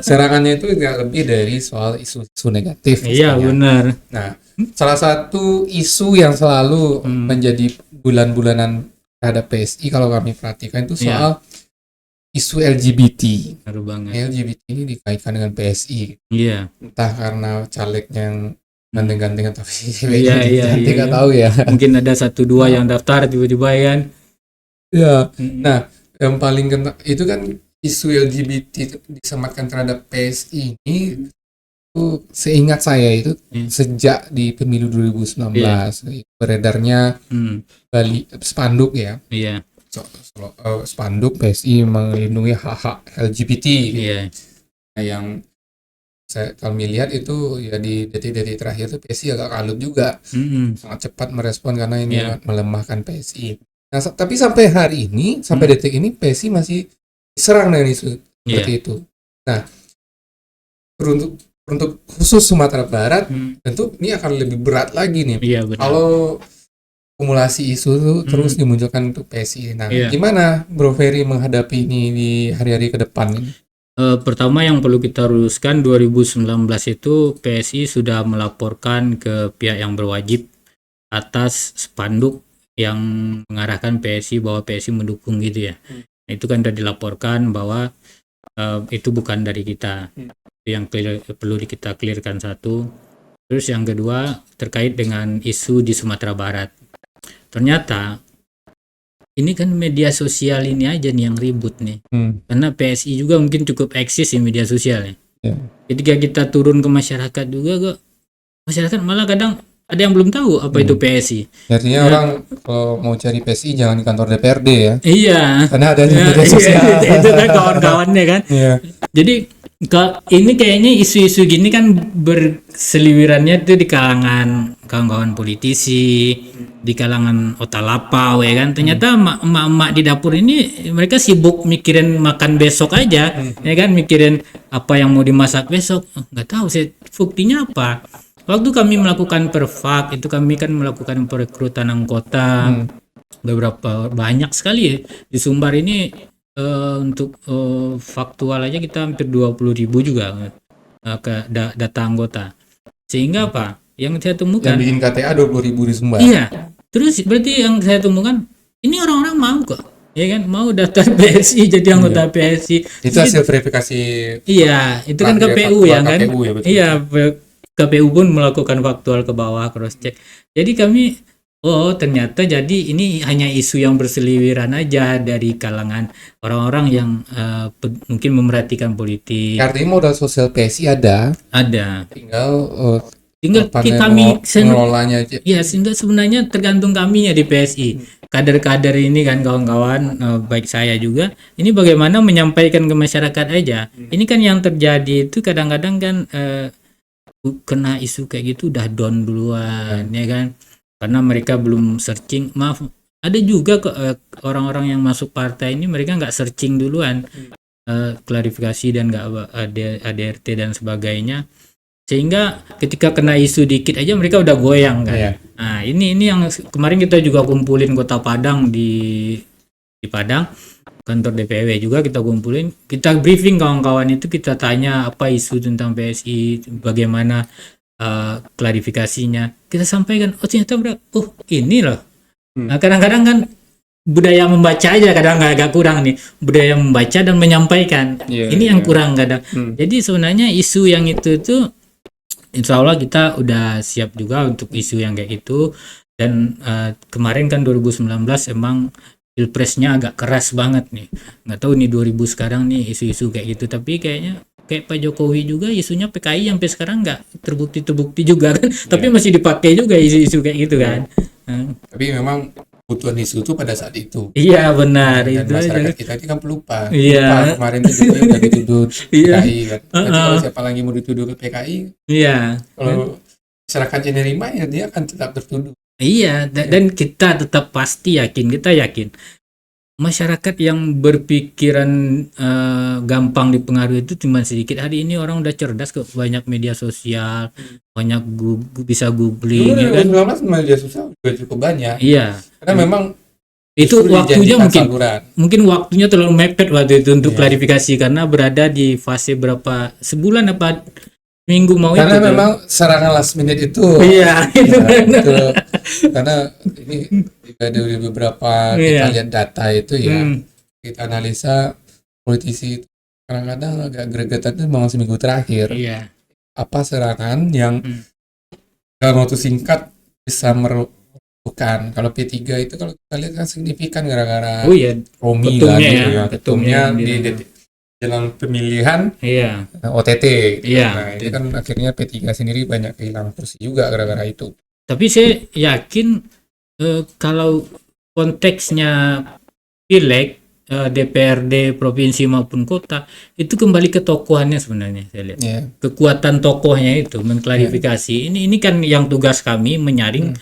Serangannya itu nggak lebih dari soal isu-isu negatif. Iya, misalnya. benar. Nah, salah satu isu yang selalu menjadi bulan-bulanan terhadap PSI kalau kami perhatikan itu soal isu LGBT. Baru banget. LGBT ini dikaitkan dengan PSI. Iya. Entah karena calegnya yang ganteng-ganteng atau Iya. nggak tahu ya. Mungkin ada 1-2 yang daftar tiba-tiba kan. Ya. Nah, yang paling kena itu kan isu LGBT disematkan terhadap PSI ini itu seingat saya itu sejak di pemilu 2019 beredarnya Bali spanduk ya. Iya. Spanduk PSI melindungi hak-hak LGBT. Iya. Nah, yang kami lihat itu ya di detik-detik terakhir tuh PSI agak kalut juga, sangat cepat merespon karena ini melemahkan PSI. Nah, tapi sampai hari ini, sampai detik ini PSI masih diserang dengan isu seperti itu. Nah, untuk khusus Sumatera Barat, tentu ini akan lebih berat lagi nih. Iya, benar. Kalau akumulasi isu itu terus dimunculkan untuk PSI. Nah, gimana Bro Ferry menghadapi ini di hari-hari ke depan ini? Pertama yang perlu kita luruskan, 2019 itu PSI sudah melaporkan ke pihak yang berwajib atas spanduk yang mengarahkan PSI bahwa PSI mendukung gitu ya. Itu kan sudah dilaporkan bahwa itu bukan dari kita. Yang perlu kita clearkan satu. Terus yang kedua terkait dengan isu di Sumatera Barat. Ternyata ini kan media sosial ini aja nih yang ribut nih. Karena PSI juga mungkin cukup eksis di media sosial ya. Ketika kita turun ke masyarakat juga kok, masyarakat malah kadang ada yang belum tahu apa itu PSI. Artinya orang kalau mau cari PSI jangan di kantor DPRD ya. Iya. Karena ada media sosial. Itu kan kawan-kawannya kan. Jadi ini kayaknya isu-isu gini kan berseliwirannya itu di kalangan kawan-kawan politisi, di kalangan otalapau ya kan. Ternyata emak-emak di dapur ini mereka sibuk mikirin makan besok aja, ya kan, mikirin apa yang mau dimasak besok. Nggak tahu sih buktinya apa. Waktu kami melakukan perfak itu kami kan melakukan perekrutan anggota beberapa banyak sekali ya. Di Sumbar ini untuk faktual aja kita hampir 20.000 juga data anggota. Sehingga apa? Yang saya temukan yang bikin KTA 20.000 di Sumbar. Iya. Terus berarti yang saya temukan ini orang-orang mau kok. Ya kan, mau daftar PSI jadi anggota PSI. Itu hasil verifikasi. Iya, itu kan KPU ya kan. KPU ya, betul. Iya, KPU pun melakukan faktual ke bawah, cross check. Jadi kami ternyata jadi ini hanya isu yang berseliweran aja dari kalangan orang-orang yang mungkin memerhatikan politik. Artinya modal sosial PSI ada. Tinggal kami mengelolanya aja. Ya, sebenarnya tergantung kami ya di PSI. Kader-kader ini kan kawan-kawan, baik saya juga, ini bagaimana menyampaikan ke masyarakat aja. Ini kan yang terjadi itu kadang-kadang kan kena isu kayak gitu udah down duluan ya kan, karena mereka belum searching. Maaf, ada juga orang-orang yang masuk partai ini mereka nggak searching duluan, klarifikasi dan nggak ada ADRT dan sebagainya, sehingga ketika kena isu dikit aja mereka udah goyang kan. Nah ini yang kemarin kita juga kumpulin Kota Padang di Padang, kantor DPW juga kita kumpulin, kita briefing kawan-kawan itu, kita tanya apa isu tentang PSI, bagaimana klarifikasinya, kita sampaikan. Ternyata ini loh. Nah kadang-kadang kan budaya membaca aja kadang agak kurang nih, budaya membaca dan menyampaikan ini yang kurang kadang. Jadi sebenarnya isu yang itu tuh insya Allah kita udah siap juga untuk isu yang kayak itu. Dan kemarin kan 2019 emang pilpresnya agak keras banget nih. Nggak tahu nih 2000 sekarang nih isu-isu kayak gitu. Tapi kayaknya kayak Pak Jokowi juga isunya PKI sampai sekarang nggak terbukti juga kan. Tapi masih dipakai juga isu-isu kayak gitu kan. Tapi memang kebutuhan isu itu pada saat itu. Iya benar Dan itu masyarakat aja. kita ini kan pelupa. Iya. Lupa kemarin tuh Jokowi udah dituduh Iya. PKI kan. Nanti kalau siapa lagi mau dituduh ke PKI, Iya. kalau masyarakatnya nerima ya dia akan tetap tertuduh. Iya, dan kita tetap pasti kita yakin masyarakat yang berpikiran gampang dipengaruhi itu cuma sedikit. Hari ini orang udah cerdas kok, banyak media sosial, banyak bisa googling Dulu ya kan. 2019 media sosial juga cukup banyak. Iya. Karena memang Itu justru waktunya dijanjikan saluran. mungkin waktunya terlalu mepet waktu itu untuk Iya. klarifikasi karena berada di fase berapa sebulan apa minggu mau Karena itu tuh. memang serangan last minute itu. Iya, itu Ya, kan. itu. Karena ini juga dari beberapa kita Iya. lihat data itu ya, Hmm, kita analisa politisi itu kadang-kadang agak gregetan itu memang seminggu terakhir. iya. Apa serangan yang dalam waktu singkat bisa merubuhkan. Kalau P3 itu kalau kita lihat kan signifikan gara-gara Oh iya, Romi ketumnya kan, ya, gitu ya. ketumnya Ketumnya yang di dalam pemilihan iya. OTT. Iya. Nah, ini kan akhirnya P3 sendiri banyak kehilangan kursi juga gara-gara itu. Tapi saya yakin kalau konteksnya pileg, DPRD provinsi maupun kota itu kembali ke tokohannya sebenarnya saya lihat. Ya. Kekuatan tokohnya itu mengklarifikasi. Ini kan yang tugas kami menyaring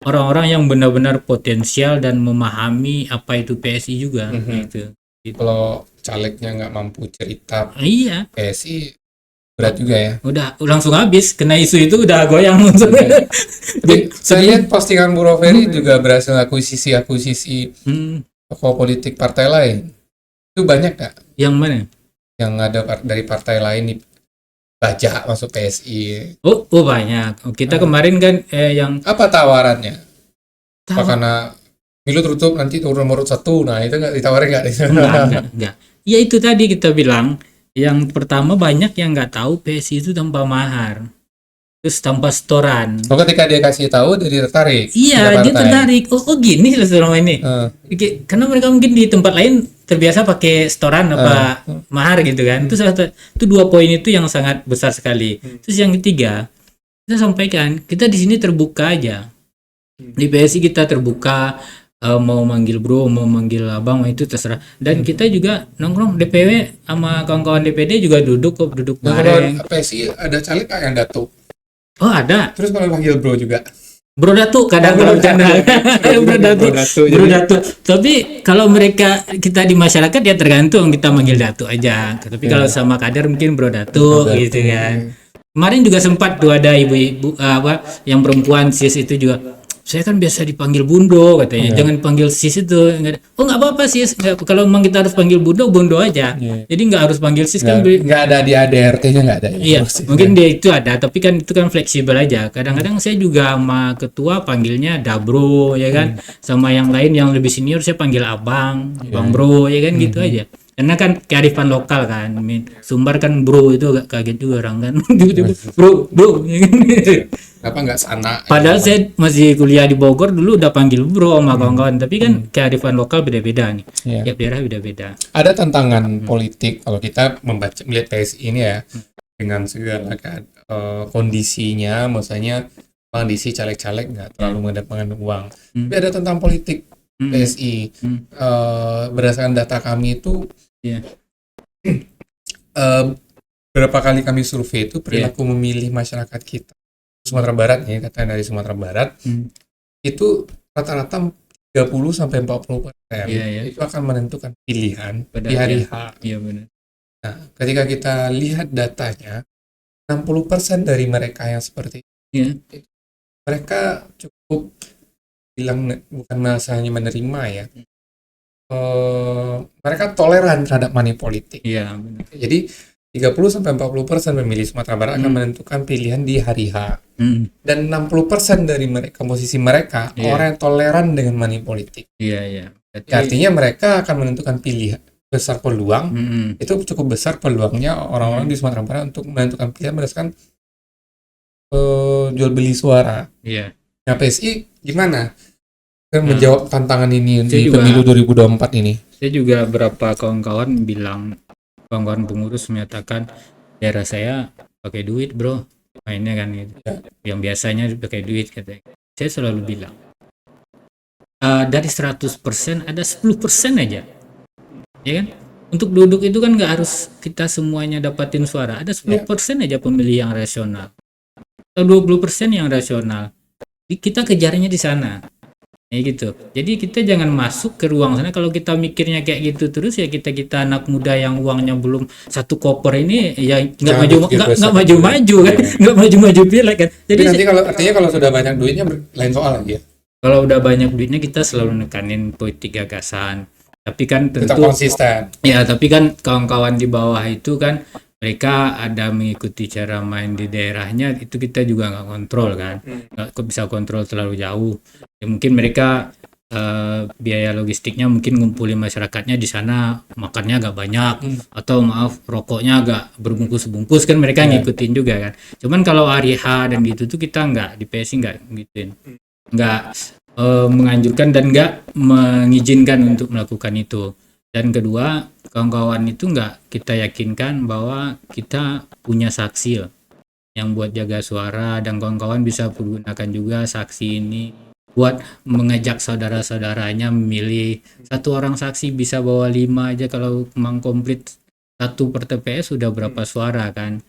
orang-orang yang benar-benar potensial dan memahami apa itu PSI juga gitu. Kalau calegnya nggak mampu cerita Iya, PSI berat juga ya. udah langsung habis kena isu itu udah goyang langsung. Tapi saya lihat postingan Bu Roveri juga berhasil akuisisi Hmm, tokoh politik partai lain. Itu banyak nggak yang mana? yang ada dari partai lain nih bajak masuk PSI? Oh banyak. Kita kemarin kan yang Apa tawarannya? Apa tahu karena milu tertutup nanti turun nomor 1? Nah itu nggak ditawarin nggak? enggak. Ya itu tadi kita bilang yang pertama banyak yang nggak tahu PSI itu tanpa mahar. Terus tanpa setoran. So, ketika dia kasih tahu dia tertarik. Iya, pindah dia partai. tertarik. Oh gini loh selama ini. Karena mereka mungkin di tempat lain terbiasa pakai setoran apa mahar gitu kan. Itu 2 poin itu yang sangat besar sekali. Terus yang ketiga, kita sampaikan, kita di sini terbuka aja. Di PSI kita terbuka, mau manggil bro, mau manggil abang, itu terserah. Dan kita juga nongkrong DPW sama kawan-kawan DPD juga duduk Nah, bareng. kalau PSI ada caleg nggak yang datuk? Oh ada, Terus kalau panggil bro juga? Bro Datu kadang kalau bercanda. Bro Datu. Tapi kalau mereka kita di masyarakat ya tergantung, kita manggil Datu aja. Tapi kalau sama kader mungkin Bro Datu gitu kan. Kemarin juga sempat tuh ada ibu-ibu yang perempuan sis itu juga. Saya kan biasa dipanggil Bundo katanya. Jangan panggil sis itu. Oh nggak apa-apa sis. Kalau memang kita harus panggil Bundo aja. Jadi nggak harus panggil sis kan. Nggak ada di ADRT-nya nggak ada. Iya, mungkin dia itu ada, tapi kan itu kan fleksibel aja. Kadang-kadang saya juga sama ketua panggilnya Dabro, ya kan. Sama yang lain yang lebih senior saya panggil abang, bang bro, ya kan gitu aja. Karena kan kearifan lokal kan. Sumbar kan bro itu agak kaget juga orang kan. Tiba-tiba bro, ya kan. Kenapa nggak sana? Padahal saya masih kuliah di Bogor dulu udah panggil bro sama kawan-kawan, tapi kan kearifan lokal beda-beda nih. Tiap daerah beda-beda. Ada tantangan politik kalau kita melihat PSI ini ya dengan segala kondisinya, maksudnya kondisi caleg-caleg nggak terlalu mendatangkan uang. Tapi ada tentang politik PSI. Berdasarkan data kami itu berapa kali kami survei itu perilaku memilih masyarakat kita Sumatera Barat ya, katanya dari Sumatera Barat itu rata-rata 30-40% itu akan menentukan pilihan di hari H. Iya benar. Nah, ketika kita lihat datanya 60% dari mereka yang seperti itu, mereka cukup bilang bukan hanya menerima ya, mereka toleran terhadap money politik. Iya benar. Jadi 30-40% pemilih Sumatera Barat akan menentukan pilihan di hari H. Dan 60% dari mereka, posisi mereka orang yang toleran dengan money politik. Iya. Artinya mereka akan menentukan pilihan besar peluang. Itu cukup besar peluangnya orang-orang di Sumatera Barat untuk menentukan pilihan berdasarkan jual beli suara. Iya. Nah, PSI gimana Nah, menjawab tantangan ini saya di juga pemilu 2024 ini? saya juga beberapa kawan-kawan bilang, kawan-kawan pengurus menyatakan daerah saya pakai duit bro mainnya kan gitu, Ya. yang biasanya pakai duit katanya. Saya selalu bilang, dari 100% ada 10% aja, ya kan, untuk duduk itu kan nggak harus kita semuanya dapatin suara, ada 10% aja pemilih yang rasional atau 20% yang rasional. Kita kejarnya di sana. Ya gitu. Jadi kita jangan masuk ke ruang sana. Kalau kita mikirnya kayak gitu terus, ya kita anak muda yang uangnya belum satu koper ini, ya nggak Jangan maju, berpikir besar. nggak maju kan, Iya. nggak maju pileg kan. Jadi Jadi nanti kalau artinya kalau sudah banyak duitnya lain soal lagi ya. kalau udah banyak duitnya kita selalu nekanin politik gagasan. Tapi kan Tetap tentu konsisten. ya, tapi kan kawan-kawan di bawah itu kan mereka ada mengikuti cara main di daerahnya, itu kita juga nggak kontrol kan, nggak bisa kontrol terlalu jauh. Ya, mungkin mereka biaya logistiknya mungkin ngumpulin masyarakatnya di sana, makannya agak banyak, atau maaf rokoknya agak berbungkus-bungkus kan, mereka ngikutin juga kan. Cuman kalau hari H dan gitu tuh kita nggak, di PSI nggak ngikutin, nggak menganjurkan dan nggak mengizinkan untuk melakukan itu. Dan kedua, kawan-kawan itu nggak kita yakinkan bahwa kita punya saksi loh yang buat jaga suara, dan kawan-kawan bisa pergunakan juga saksi ini buat mengajak saudara-saudaranya memilih. Satu orang saksi bisa bawa 5 aja, kalau memang komplit satu per TPS sudah berapa suara kan.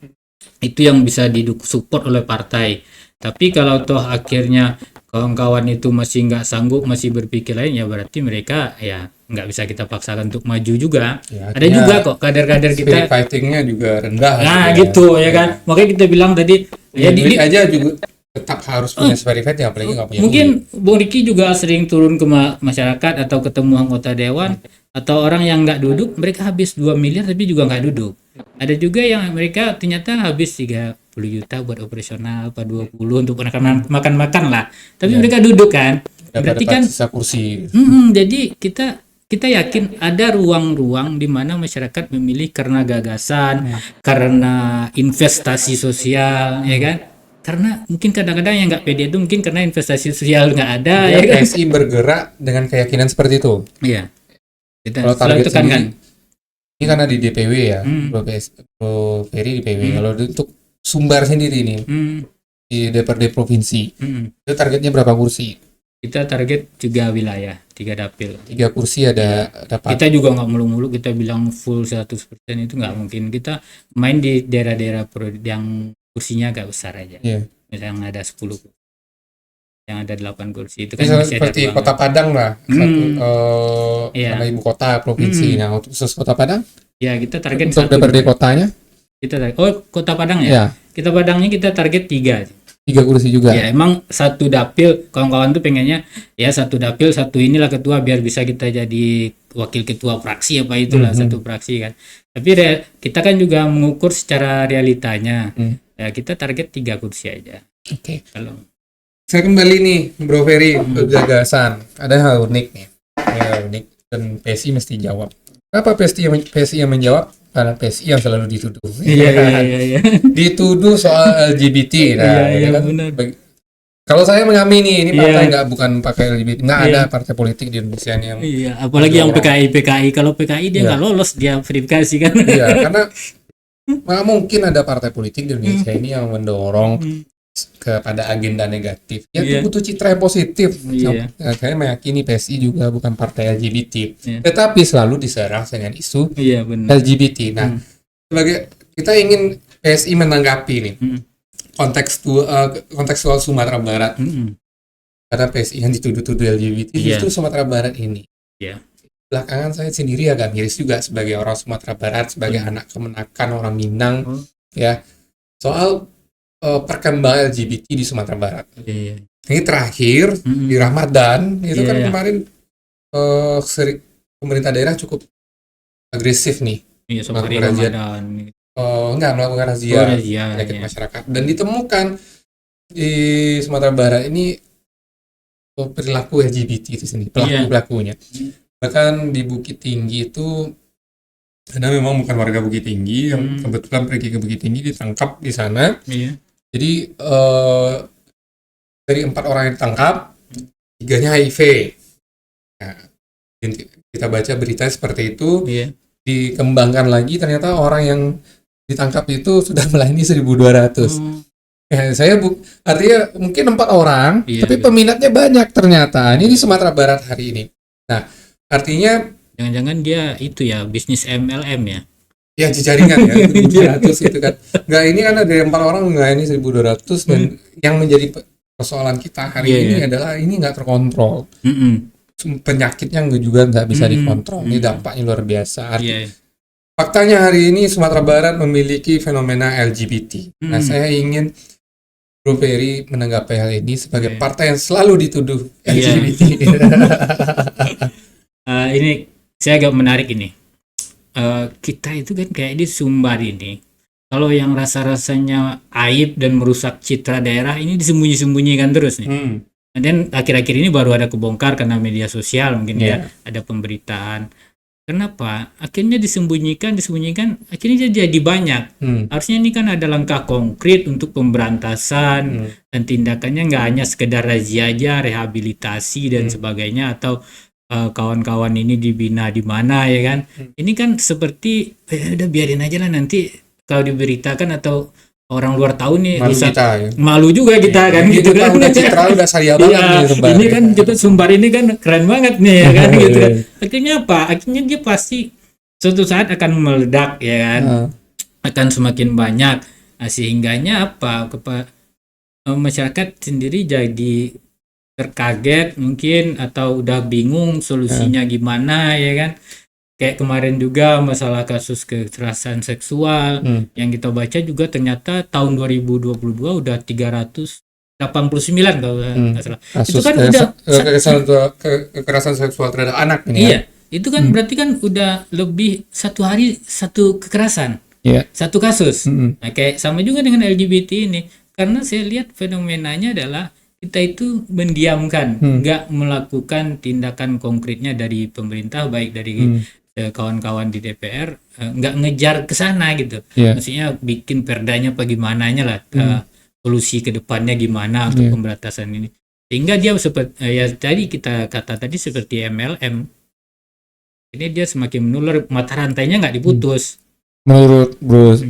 Itu yang bisa support oleh partai. Tapi kalau toh akhirnya kawan-kawan itu masih nggak sanggup, masih berpikir lain, ya berarti mereka ya nggak bisa kita paksakan untuk maju juga. Ya, Ada juga kok kader-kader kita. Spirit fightingnya juga rendah. Nah gitu ya kan. Makanya kita bilang tadi Ya, duit aja juga tetap harus punya spirit fighting, apalagi nggak punya mungkin duit. Bung Riki juga sering turun ke masyarakat atau ketemu anggota dewan atau orang yang nggak duduk, mereka habis 2 miliar tapi juga nggak duduk. Ada juga yang mereka ternyata habis 30 juta buat operasional, apa 20 untuk makan-makan lah. Tapi mereka duduk kan. Berarti kan sisa kursi. jadi kita yakin ada ruang-ruang di mana masyarakat memilih karena gagasan, karena investasi sosial, ya kan? Karena mungkin kadang-kadang yang nggak pede itu mungkin karena investasi sosial nggak ada, ya kan? PSI bergerak dengan keyakinan seperti itu. Iya. Kita Kalau selalu target tekankan. sendiri, ini karena di DPW ya, Bro Ferry DPW. Kalau untuk Sumbar sendiri nih, di DPRD provinsi, itu targetnya berapa kursi? Kita target 3 wilayah, 3 dapil. 3 kursi ada dapat. Kita juga nggak mulu-mulu kita bilang full 100%, itu nggak mungkin. Kita main di daerah-daerah yang kursinya agak besar aja. Iya. Misalnya ada 10 kursi, yang ada 8 kursi itu kan Misalnya masih ada seperti ruang. Kota Padang lah, Iya. karena ibu kota provinsi. Nah, untuk khusus Kota Padang, Ya kita target untuk satu DPRD dulu. kotanya, Kita Kota Padang ya. ya Kita Padangnya kita target 3. 3 kursi juga. Ya emang satu dapil, kawan-kawan tuh pengennya ya satu dapil, satu inilah ketua, biar bisa kita jadi wakil ketua fraksi apa itulah, satu fraksi kan. Tapi kita kan juga mengukur secara realitanya. Ya kita target 3 kursi aja. Oke. Kalau Saya kembali nih, Bro Ferry, ke gagasan. Ada hal unik nih. Hal unik dan PSI mesti jawab. Kenapa PSI yang menjawab? Karena PSI yang selalu dituduh. iya. Dituduh soal LGBT. Nah, Iya, ya kan? benar. Kalau saya mengamini, ini partai Iya. bukan pakai LGBT. Nggak ada partai politik di Indonesia yang Iya, apalagi yang PKI. Kalau PKI dia nggak lolos, dia verifikasi kan. iya, karena nggak mungkin ada partai politik di Indonesia ini yang mendorong kepada agenda negatif. Ya, itu butuh citra yang positif. Iya. Nah, saya meyakini PSI juga bukan partai LGBT, Iya. tetapi selalu diserang dengan isu Iya benar. LGBT. Nah, sebagai kita ingin PSI menanggapi nih kontekstual Sumatera Barat, karena PSI yang dituduh-tuduh LGBT justru Sumatera Barat ini. Iya. Belakangan saya sendiri agak miris juga sebagai orang Sumatera Barat, sebagai anak kemenakan orang Minang, ya, soal perkembangan LGBT di Sumatera Barat. Iya. Ini terakhir di Ramadan itu kan Iya. kemarin pemerintah daerah cukup agresif nih, Iya, sama hari melakukan razia. Ramadan. Enggak melakukan razia Razia, penyakit iya. masyarakat, dan ditemukan di Sumatera Barat ini perilaku LGBT itu sendiri, pelakunya. Bahkan di Bukit Tinggi itu ada memang bukan warga Bukit Tinggi yang kebetulan pergi ke Bukit Tinggi, ditangkap di sana. Iya. Jadi dari 4 orang yang ditangkap, 3-nya HIV. Nah, kita baca berita seperti itu, dikembangkan lagi ternyata orang yang ditangkap itu sudah melayani 1.200. Artinya mungkin 4 orang, tapi peminatnya banyak ternyata. Ini di Sumatera Barat hari ini. Nah, artinya jangan-jangan dia itu ya bisnis MLM ya? Ya jaringan ya, 1.200 gitu kan. Enggak, ini kan ada 4 orang melayani 1.200 dan yang menjadi persoalan kita hari ini adalah ini nggak terkontrol. Penyakitnya juga nggak bisa dikontrol. Ini dampaknya luar biasa. Faktanya hari ini Sumatera Barat memiliki fenomena LGBT. Nah, saya ingin Bro Ferry menanggapi hal ini sebagai partai yang selalu dituduh LGBT. Ini saya agak menarik ini. Kita itu kan kayak di Sumbar ini. Kalau yang rasa-rasanya aib dan merusak citra daerah ini disembunyi-sembunyikan terus nih. Dan akhir-akhir ini baru ada kebongkar karena media sosial mungkin ya ada pemberitaan. Kenapa? Akhirnya disembunyikan, akhirnya jadi banyak. Harusnya ini kan ada langkah konkret untuk pemberantasan dan tindakannya nggak hanya sekedar razia aja, rehabilitasi dan sebagainya atau kawan-kawan ini dibina di mana ya kan. Ini kan seperti udah biarin aja lah, nanti kalau diberitakan atau orang luar tahu nih malu kita, ya. Malu juga kita kan gitu kan. Udah citra udah saya banget nih Sumbar. Ini kan kita Sumbar ini kan keren banget nih ya kan gitu kan. Akhirnya apa? Akhirnya dia pasti suatu saat akan meledak ya kan. Akan semakin banyak. Nah, sehingganya apa? Masyarakat sendiri jadi terkaget mungkin atau udah bingung solusinya gimana ya kan. Kayak kemarin juga masalah kasus kekerasan seksual yang kita baca juga ternyata tahun 2022 udah 389 kalau nggak salah. Kasus itu kan udah kekerasan seksual terhadap anak ini. Iya, itu kan berarti kan udah lebih satu hari satu kekerasan, satu kasus. Nah, kayak sama juga dengan LGBT ini, karena saya lihat fenomenanya adalah kita itu mendiamkan, nggak melakukan tindakan konkretnya dari pemerintah, baik dari kawan-kawan di DPR, nggak ngejar ke sana gitu. Maksudnya bikin perdanya bagaimana lah, solusi ke depannya gimana untuk pemberantasan ini. Sehingga dia seperti ya tadi kita kata tadi seperti MLM. Ini dia semakin menular, mata rantainya nggak diputus. Menurut Bro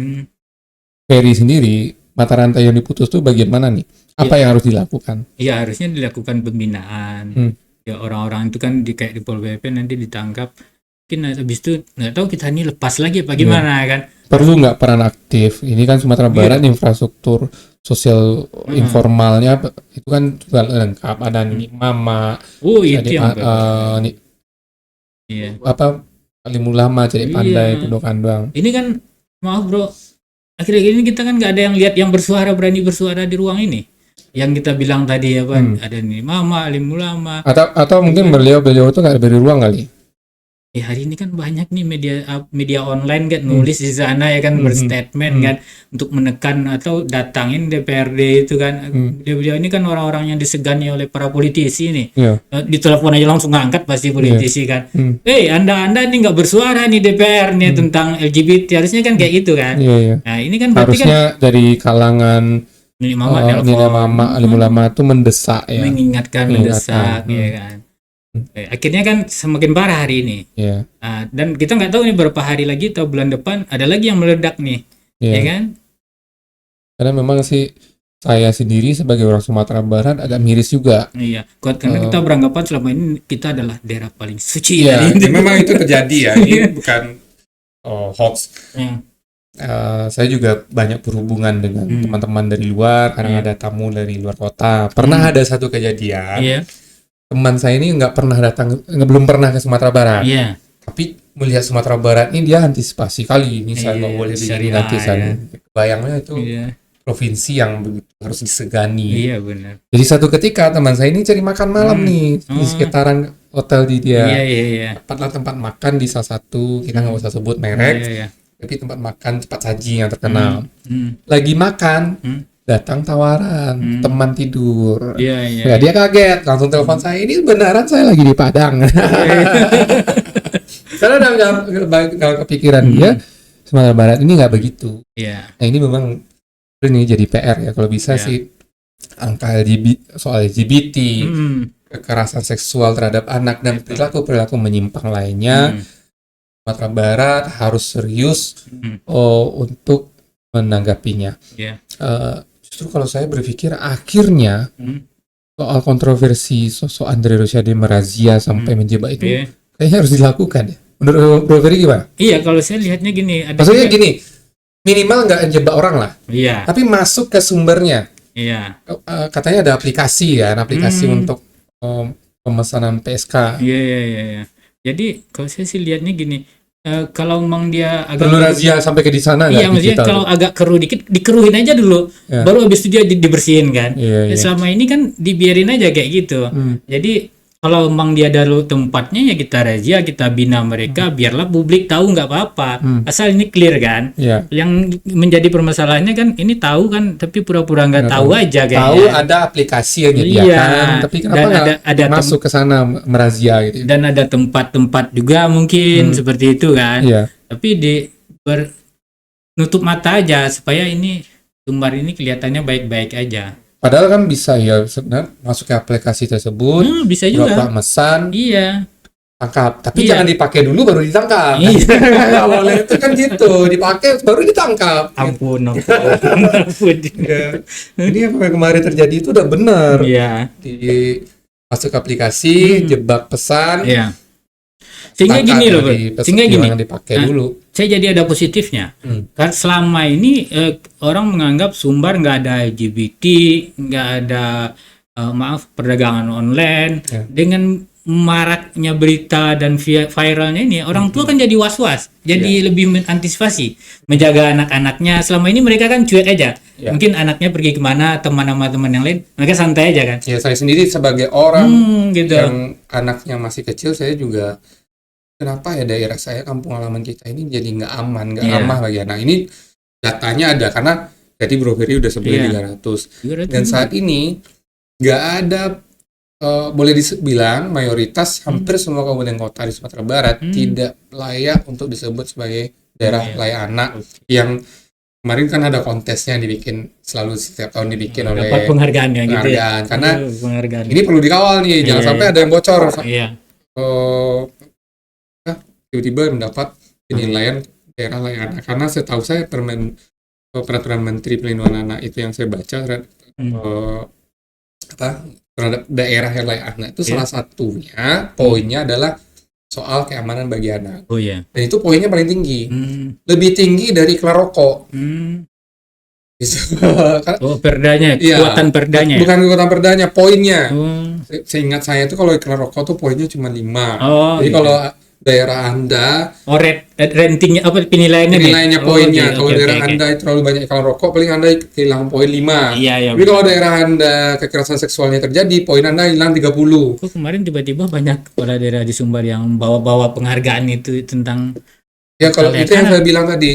Ferry sendiri, mata rantai yang diputus tuh bagian mana nih? Apa yang harus dilakukan? Iya, harusnya dilakukan pembinaan. Ya orang-orang itu kan kayak di Pol PP nanti ditangkap. Mungkin habis itu nggak tahu kita ini lepas lagi apa gimana kan. Perlu nggak peran aktif? Ini kan Sumatera Barat infrastruktur sosial informalnya itu kan juga lengkap. Ada Mama, itu yang Alimulama, Jadi Pandai, Pendokan doang. Ini kan maaf bro, akhir-akhir ini kita kan nggak ada yang lihat yang berani bersuara di ruang ini. Yang kita bilang tadi ya kan, ada Mama, Alimulama. Atau mungkin beliau itu nggak beri ruang kali. Ya hari ini kan banyak nih media online kan nulis di sana ya kan, berstatement kan untuk menekan atau datangin DPRD itu kan. Beliau ini kan orang-orang yang disegani oleh para politisi nih. Ditelepon aja langsung ngangkat pasti politisi kan. Anda ini nggak bersuara nih DPR nih tentang LGBT, harusnya kan kayak gitu kan. Nah ini kan berarti harusnya kan dari kalangan Nini Mama, Alimulama itu mendesak ya. Mengingatkan. Ya kan. Akhirnya kan semakin parah hari ini. Nah, dan kita nggak tahu nih berapa hari lagi atau bulan depan ada lagi yang meledak nih, ya kan? Karena memang sih saya sendiri sebagai orang Sumatera Barat agak miris juga. Iya, karena kita beranggapan selama ini kita adalah daerah paling suci. Memang itu terjadi ya. Ini bukan hoax. Saya juga banyak berhubungan dengan teman-teman dari luar, karena ada tamu dari luar kota. Pernah ada satu kejadian. Teman saya ini belum pernah ke Sumatera Barat. Tapi melihat Sumatera Barat ini dia antisipasi kali ini saya nggak boleh begini nanti sana. Bayangnya itu provinsi yang begitu harus disegani. Benar. Jadi satu ketika teman saya ini cari makan malam nih di sekitaran hotel di dia. Dapatlah tempat makan di salah satu, kita nggak usah sebut merek, tapi tempat makan cepat saji yang terkenal. Lagi makan. Datang tawaran teman tidur. Dia kaget, langsung telepon saya. Ini beneran saya lagi di Padang. Karena dalam kepikiran dia Sumatera Barat ini nggak begitu. Nah ini memang ini jadi PR ya. Kalau bisa sih angka soal LGBT, Hmm. kekerasan seksual terhadap anak dan perilaku-perilaku menyimpang lainnya, Sumatera Barat harus serius Hmm. untuk menanggapinya. Ya. Justru kalau saya berpikir akhirnya soal kontroversi sosok Andre Rosiade merazia sampai menjebak itu Iya. kayaknya harus dilakukan ya. Menurut Bro Ferry gimana? Iya, kalau saya lihatnya gini, ada Maksudnya juga- gini, minimal nggak menjebak orang lah, Iya, tapi masuk ke sumbernya. iya, Katanya ada aplikasi Hmm. untuk pemesanan PSK. iya, iya, iya, iya. Jadi kalau saya sih lihatnya gini, kalau memang dia agak Perlu razia sampai ke di sana iya, nggak maksudnya digital kalau tuh? agak keruh dikit, dikeruhin aja dulu, Ya. baru habis itu dia dibersihin kan. Iya, iya. Selama ini kan dibiarin aja kayak gitu. Jadi kalau memang dia ada tempatnya ya kita razia, kita bina mereka, biarlah publik tahu nggak apa-apa. Asal ini clear kan. Iya. Yang menjadi permasalahannya kan ini tahu kan, tapi pura-pura nggak Nggak tahu tahu. aja kayaknya. Tahu ada aplikasi yang Iya. menyediakan, tapi kenapa Dan nggak ada masuk ke sana merazia gitu? Dan ada tempat-tempat juga mungkin seperti itu kan. Iya. Tapi nutup mata aja supaya ini sumber ini kelihatannya baik-baik aja. Padahal kan bisa ya sebenarnya masuk ke aplikasi tersebut, Bisa juga. mesan, Iya. tangkap. Tapi Iya. jangan dipakai dulu baru ditangkap. Iya. Nggak boleh itu kan gitu, dipakai baru ditangkap. Ampun. Ampun. Ya. Ini apa yang kemarin terjadi itu udah benar. Iya. Masuk ke aplikasi, jebak pesan. Iya. Sehingga tangkap gini loh, Bro. dari pesan, Sehingga gini. jangan dipakai dulu. Saya jadi ada positifnya. Kan selama ini orang menganggap Sumbar nggak ada LGBT, nggak ada perdagangan online. Ya. Dengan maraknya berita dan viralnya ini, orang tua kan jadi was-was, jadi lebih mengantisipasi, menjaga anak-anaknya. Selama ini mereka kan cuek aja. Ya. Mungkin anaknya pergi kemana, teman sama teman yang lain, mereka santai aja kan. Ya saya sendiri sebagai orang Gitu. yang anaknya masih kecil, saya juga kenapa ya daerah saya, kampung halaman kita ini jadi nggak aman, nggak Iya. ramah bagi anak. Ini datanya ada karena jadi Bro Ferry udah sebelumnya 300. Dan saat ini nggak ada, boleh dibilang mayoritas hampir semua kabupaten kota di Sumatera Barat tidak layak untuk disebut sebagai daerah layak anak. Yang kemarin kan ada kontesnya yang dibikin, selalu setiap tahun dibikin oleh dapat penghargaan ya gitu ya. penghargaan. Karena Penghargaan. ini perlu dikawal nih, jangan Iya, sampai iya. ada yang bocor. Iya. Tiba-tiba mendapat penilaian daerah layak anak. Karena setahu saya peraturan Menteri Pelindungan Anak itu yang saya baca terhadap daerah yang layak anak itu salah satunya poinnya adalah soal keamanan bagi anak. Oh ya. Dan itu poinnya paling tinggi. Lebih tinggi dari iklan rokok. Oh, perdanya, Iya. kekuatan perdanya. Bukan kekuatan perdanya, poinnya. Oh. Seingat saya itu kalau iklan rokok tuh poinnya cuma 5. Oh, Jadi gitu. kalau daerah Anda Ratingnya apa penilaiannya nih? nilainya Oh, poinnya, oke, kalau oke, daerah oke. Anda terlalu banyak iklan rokok, paling Anda kehilangan poin 5. Iya, iya. Tapi kalau daerah Anda kekerasan seksualnya terjadi, poin Anda hilang 30. Kok kemarin tiba-tiba banyak kepala daerah di Sumbar yang bawa-bawa penghargaan itu tentang Ya kalau Layak itu yang anak. saya bilang tadi,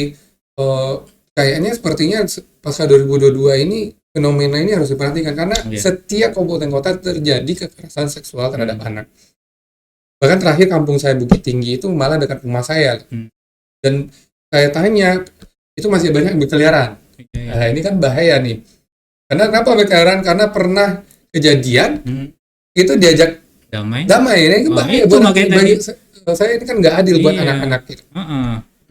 kayaknya sepertinya pasca 2022 ini fenomena ini harus diperhatikan karena Iya. setiap kabupaten kota terjadi kekerasan seksual terhadap anak. Bahkan terakhir kampung saya Bukit Tinggi itu malah dekat rumah saya. Dan saya tanya, itu masih banyak yang berkeliaran. Nah, ini kan bahaya nih. Karena kenapa berkeliaran? Karena pernah kejadian itu diajak damai. damai. Ini bahaya itu buat makanya bagi saya, ini kan nggak adil buat Iya. anak-anak gitu.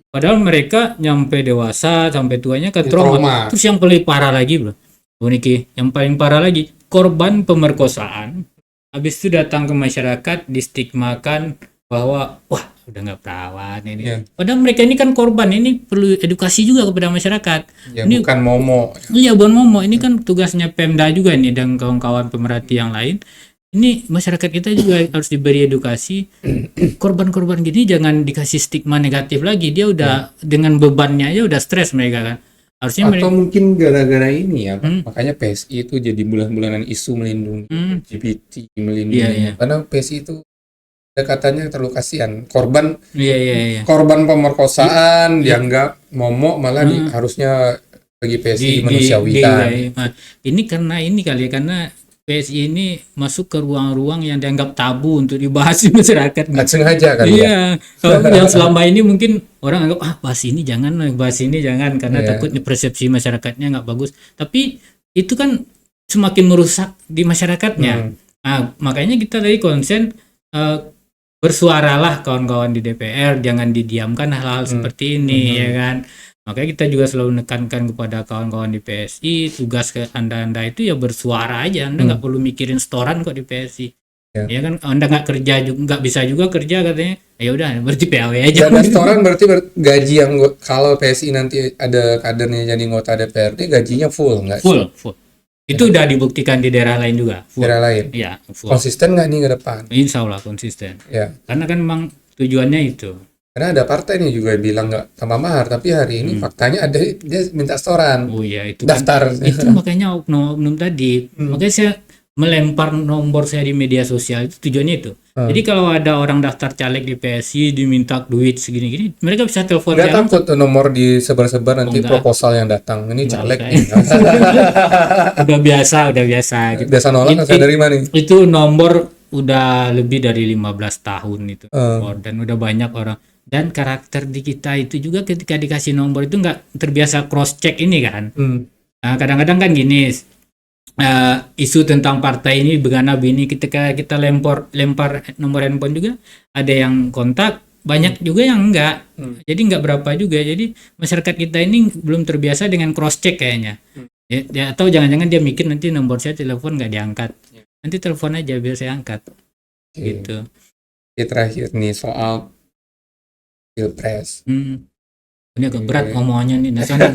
Padahal mereka nyampe dewasa sampai tuanya kan Di trauma. trauma. Terus yang paling parah lagi, Bro. Bu Niki, yang paling parah lagi, korban pemerkosaan habis itu datang ke masyarakat distigmakan bahwa wah udah nggak perawan ini. Iya. Padahal mereka ini kan korban, ini perlu edukasi juga kepada masyarakat. Ya Ini- bukan momo. Iya, Bon Momo, ini kan tugasnya Pemda juga nih dan kawan-kawan pemerhati yang lain. Ini masyarakat kita juga harus diberi edukasi. Korban-korban gini jangan dikasih stigma negatif lagi. Dia udah dengan bebannya aja udah stres mereka kan. Harusnya Atau mungkin gara-gara ini ya, Hmm. makanya PSI itu jadi bulan-bulanan isu melindungi LGBT, melindungi. Iya, iya. Karena PSI itu katanya terlalu kasihan. Korban Iya. pemerkosaan dianggap momok, malah harusnya bagi PSI manusiawikan. Nah, ini karena ini kali ya, karena PSI ini masuk ke ruang-ruang yang dianggap tabu untuk dibahas di masyarakat. Nggak sengaja kali ya. Iya, kalau yang selama ini mungkin orang anggap bahas ini jangan, bahas ini jangan karena Iya. takutnya persepsi masyarakatnya nggak bagus. Tapi itu kan semakin merusak di masyarakatnya. Nah, makanya kita tadi konsen bersuaralah kawan-kawan di DPR, jangan didiamkan hal-hal seperti ini, ya kan. Makanya kita juga selalu menekankan kepada kawan-kawan di PSI, tugas ke anda itu ya bersuara aja. Anda nggak perlu mikirin setoran kok di PSI. Ya kan, Anda nggak kerja juga, nggak bisa juga kerja katanya. Ya udah, berarti PAW aja. Dan setoran berarti gaji yang kalau PSI nanti ada kadernya jadi anggota DPRD gajinya full nggak? Full. Itu udah dibuktikan di daerah lain juga. Full. Daerah lain. Iya, full. Konsisten nggak nih ke depan? Insya Allah konsisten. Ya. Karena kan memang tujuannya itu. Karena ada partai nih juga bilang nggak tambah mahar, tapi hari ini faktanya ada dia minta setoran. Oh iya, itu daftar. Kan, itu makanya oknum tadi. Makanya saya melempar nomor saya di media sosial itu tujuannya itu. Jadi kalau ada orang daftar caleg di PSI diminta duit segini-gini, mereka bisa telepon. Nggak takut nomor disebar-sebar nanti proposal yang datang ini caleg. Udah biasa gitu. Biasa nolak saya dari mana? Itu nomor udah lebih dari 15 tahun itu. Dan udah banyak orang. Dan karakter di kita itu juga ketika dikasih nomor itu nggak terbiasa cross check ini kan. Nah, kadang-kadang kan gini, isu tentang partai ini begana begini, ketika kita lempar nomor handphone juga ada yang kontak, banyak juga yang enggak. Jadi nggak berapa juga. Jadi masyarakat kita ini belum terbiasa dengan cross check kayaknya. Ya, atau jangan-jangan dia mikir nanti nomor saya telepon nggak diangkat. Nanti telepon aja biar saya angkat. Gitu. Terakhir nih soal Pilpres. Ini agak berat ngomongannya nih nasional.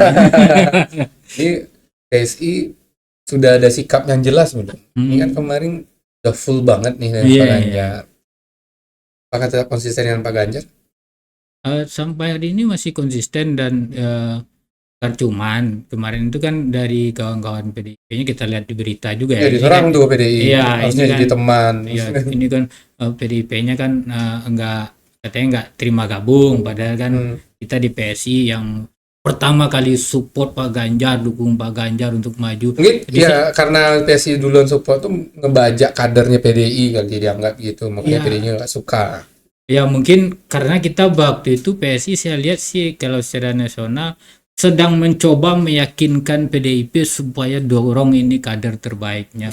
Ini PSI sudah ada sikap yang jelas belum? Ini kan kemarin udah full banget nih dengan Pak Ganjar. Apakah tetap konsisten dengan Pak Ganjar? Sampai hari ini masih konsisten dan cuman kemarin itu kan dari kawan-kawan PDIP-nya kita lihat di berita juga ya. Diserang tuh PDI. Iya, harusnya jadi teman. Iya, ini kan PDIP-nya kan katanya nggak terima gabung, padahal kan kita di PSI yang pertama kali support Pak Ganjar, dukung Pak Ganjar untuk maju. Mungkin ya karena PSI duluan support tuh ngebajak kadernya PDI kali dianggap gitu, makanya PDI-nya nggak suka. Ya mungkin karena kita waktu itu PSI saya lihat sih kalau secara nasional sedang mencoba meyakinkan PDIP supaya dorong ini kader terbaiknya.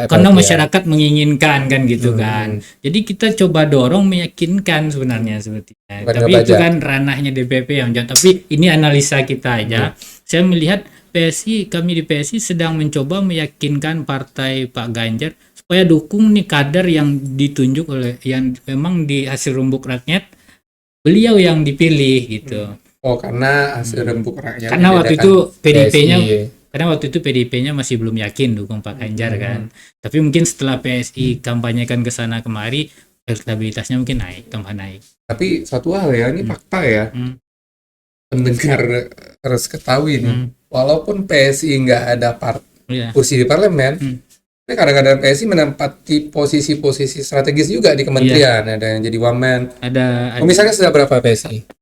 Karena masyarakat menginginkan kan gitu kan. Jadi kita coba dorong meyakinkan sebenarnya sebetulnya. Tapi itu kan ranahnya DPP yang jangan. Tapi ini analisa kita aja. Saya melihat kami di PSI sedang mencoba meyakinkan partai Pak Ganjar supaya dukung nih kader yang ditunjuk oleh yang memang di hasil rembuk rakyat beliau yang dipilih gitu. Oh, karena hasil rembuk rakyat. Karena waktu itu PDIP-nya masih belum yakin dukung Pak Ganjar kan. Tapi mungkin setelah PSI kampanyekan ke sana kemari, elektabilitasnya mungkin tambah naik. Tapi satu hal ya, ini fakta ya. Pendengar harus ketahui nih. Walaupun PSI nggak ada kursi di parlemen, tapi kadang-kadang PSI menempati posisi-posisi strategis juga di kementerian. Ada yang jadi wamen. Misalnya sudah berapa PSI?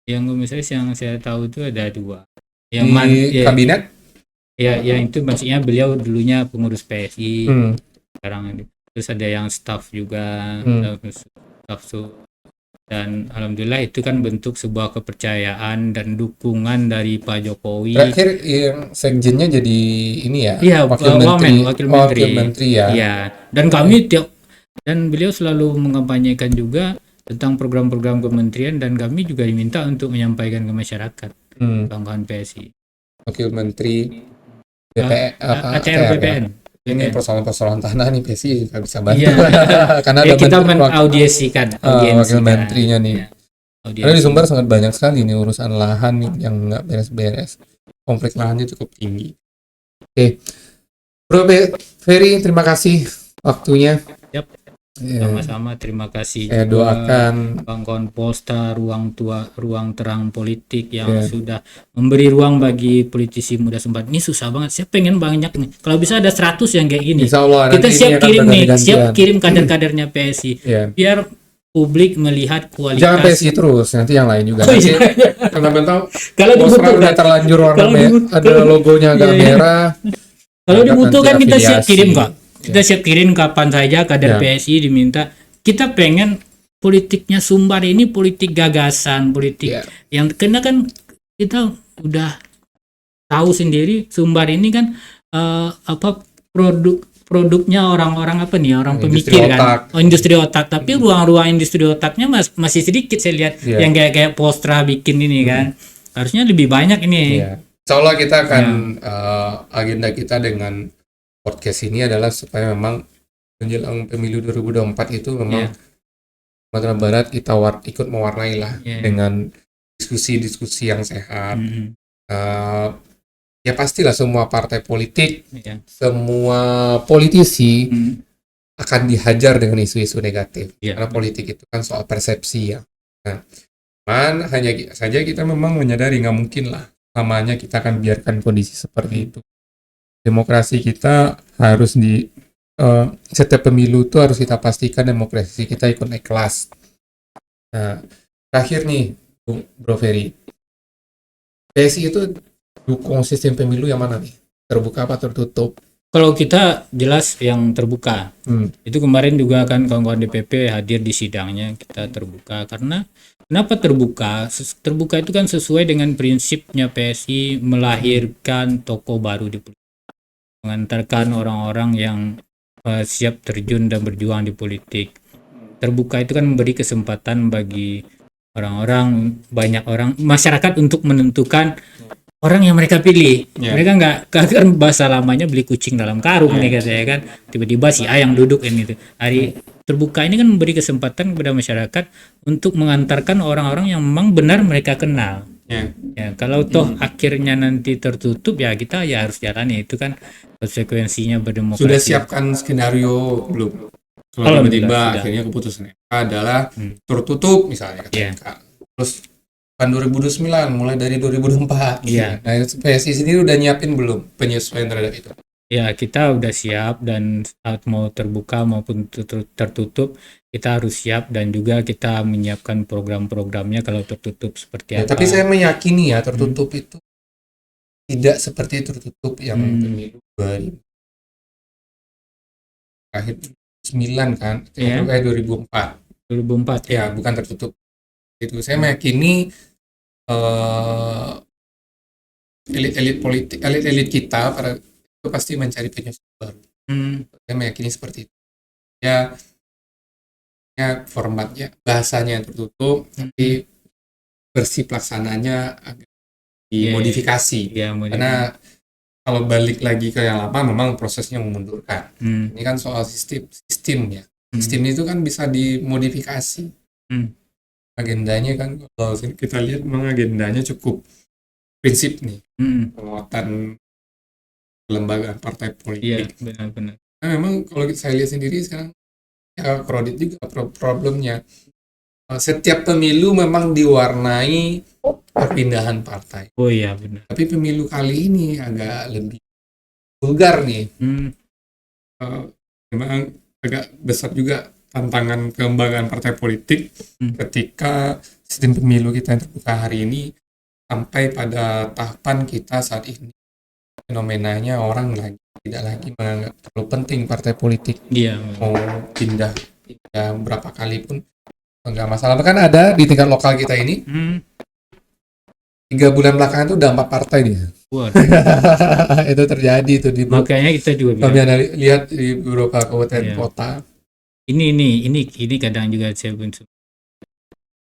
Yang komisaris yang saya tahu itu ada 2. Yang kabinet? Ya, yang itu maksudnya beliau dulunya pengurus PSI. Sekarang terus ada yang staff juga, dan alhamdulillah itu kan bentuk sebuah kepercayaan dan dukungan dari Pak Jokowi. Terakhir yang sekjennya jadi ini ya? Iya, wakil menteri ya. Iya, dan kami dan beliau selalu mengampanyekan juga tentang program-program kementerian, dan kami juga diminta untuk menyampaikan ke masyarakat kawan-kawan PSI. Wakil Menteri ACR BPN. Ini persoalan tanah nih PSI nggak bisa bantu. Karena ada kita menaudiesikan wakil menterinya nih. Karena di Sumbar sangat banyak sekali nih urusan lahan nih yang nggak beres-beres. Konflik lahannya cukup tinggi. Oke. Bro Ferry, terima kasih waktunya. Sama-sama, terima kasih. Saya doakan kawan-kawan Polsta, ruang terang politik yang sudah memberi ruang bagi politisi muda Sumbar. Ini susah banget. Saya pengen banyak nih. Kalau bisa ada 100 yang kayak gini. Insyaallah, kita siap kirim kader-kadernya PSI. Biar publik melihat kualitas. Jangan PSI terus, nanti yang lain juga. Kalau dibutuhkan udah terlanjur warna ada logonya agak merah. Kalau dibutuhkan kita siap kirim kok. Kita siap kirim kapan saja kader PSI diminta. Kita pengen politiknya Sumbar ini politik gagasan, politik yang karena kan kita udah tahu sendiri Sumbar ini kan apa produknya orang-orang apa nih, orang Industri pemikir otak. kan, industri otak. Tapi ruang-ruang industri otaknya masih sedikit saya lihat, Iya. yang kayak Postra bikin ini kan, harusnya lebih banyak ini. Iya. Insya Allah kita akan agenda kita dengan podcast ini adalah supaya memang menjelang pemilu 2024 itu memang Sumatera Barat kita ikut mewarnai lah dengan diskusi-diskusi yang sehat. Ya pastilah semua partai politik, semua politisi akan dihajar dengan isu-isu negatif. Karena politik itu kan soal persepsi ya. Nah, hanya saja kita memang menyadari nggak mungkin lah namanya kita akan biarkan kondisi seperti itu. Demokrasi kita harus setiap pemilu itu harus kita pastikan demokrasi kita ikut naik kelas. Nah, terakhir nih, Bro Ferry, PSI itu dukung sistem pemilu yang mana nih? Terbuka apa tertutup? Kalau kita jelas yang terbuka. Itu kemarin juga kan kawan-kawan DPP hadir di sidangnya, kita terbuka. Karena kenapa terbuka? Terbuka itu kan sesuai dengan prinsipnya PSI melahirkan tokoh baru di politik, mengantarkan orang-orang yang siap terjun dan berjuang di politik. Terbuka itu kan memberi kesempatan bagi orang-orang, banyak orang, masyarakat untuk menentukan orang yang mereka pilih. Mereka nggak kan bahasa lamanya beli kucing dalam karung nih katanya kan, tiba-tiba si A yang duduk ini tuh. Hari terbuka ini kan memberi kesempatan kepada masyarakat untuk mengantarkan orang-orang yang memang benar mereka kenal. Ya, kalau toh akhirnya nanti tertutup ya kita ya harus jalani, itu kan konsekuensinya berdemokrasi. Sudah siapkan skenario belum? Kalau tiba-tiba akhirnya keputusan adalah tertutup misalnya terus kan 2029 mulai dari 2024. Nah, PSI sendiri udah nyiapin belum penyesuaian terhadap itu? Ya, kita udah siap, dan saat mau terbuka maupun tertutup kita harus siap, dan juga kita menyiapkan program-programnya kalau tertutup seperti apa. Tapi saya meyakini ya tertutup itu tidak seperti tertutup yang pemilu 2009 kan, kayak 2004. Ya, bukan tertutup. Itu saya meyakini elit-elit politik, elit-elit kita para itu pasti mencari penyesuaian baru. Saya meyakini seperti itu. Ya formatnya, bahasanya yang tertutup, tapi versi pelaksananya agak dimodifikasi. Karena kalau balik lagi ke yang lama memang prosesnya memundurkan. Ini kan soal sistem ya. Sistem itu kan bisa dimodifikasi. Agendanya kan kalau kita lihat memang agendanya cukup prinsip nih, penguatan kelembagaan partai politik. Benar-benar. Nah, memang kalau saya lihat sendiri sekarang ya kredit juga problemnya. Setiap pemilu memang diwarnai perpindahan partai. Oh iya benar. Tapi pemilu kali ini agak lebih vulgar nih. Memang agak besar juga tantangan pengembangan partai politik ketika sistem pemilu kita yang terbuka hari ini sampai pada tahapan kita saat ini fenomenanya orang tidak lagi menganggap terlalu penting partai politik. Mau pindah berapa kali pun enggak masalah. Bahkan ada di tingkat lokal kita ini 3 bulan belakangan itu udah 4 partai dia. Itu terjadi itu di makanya kita juga lihat di beberapa kabupaten kota. Ini kadang juga saya pun,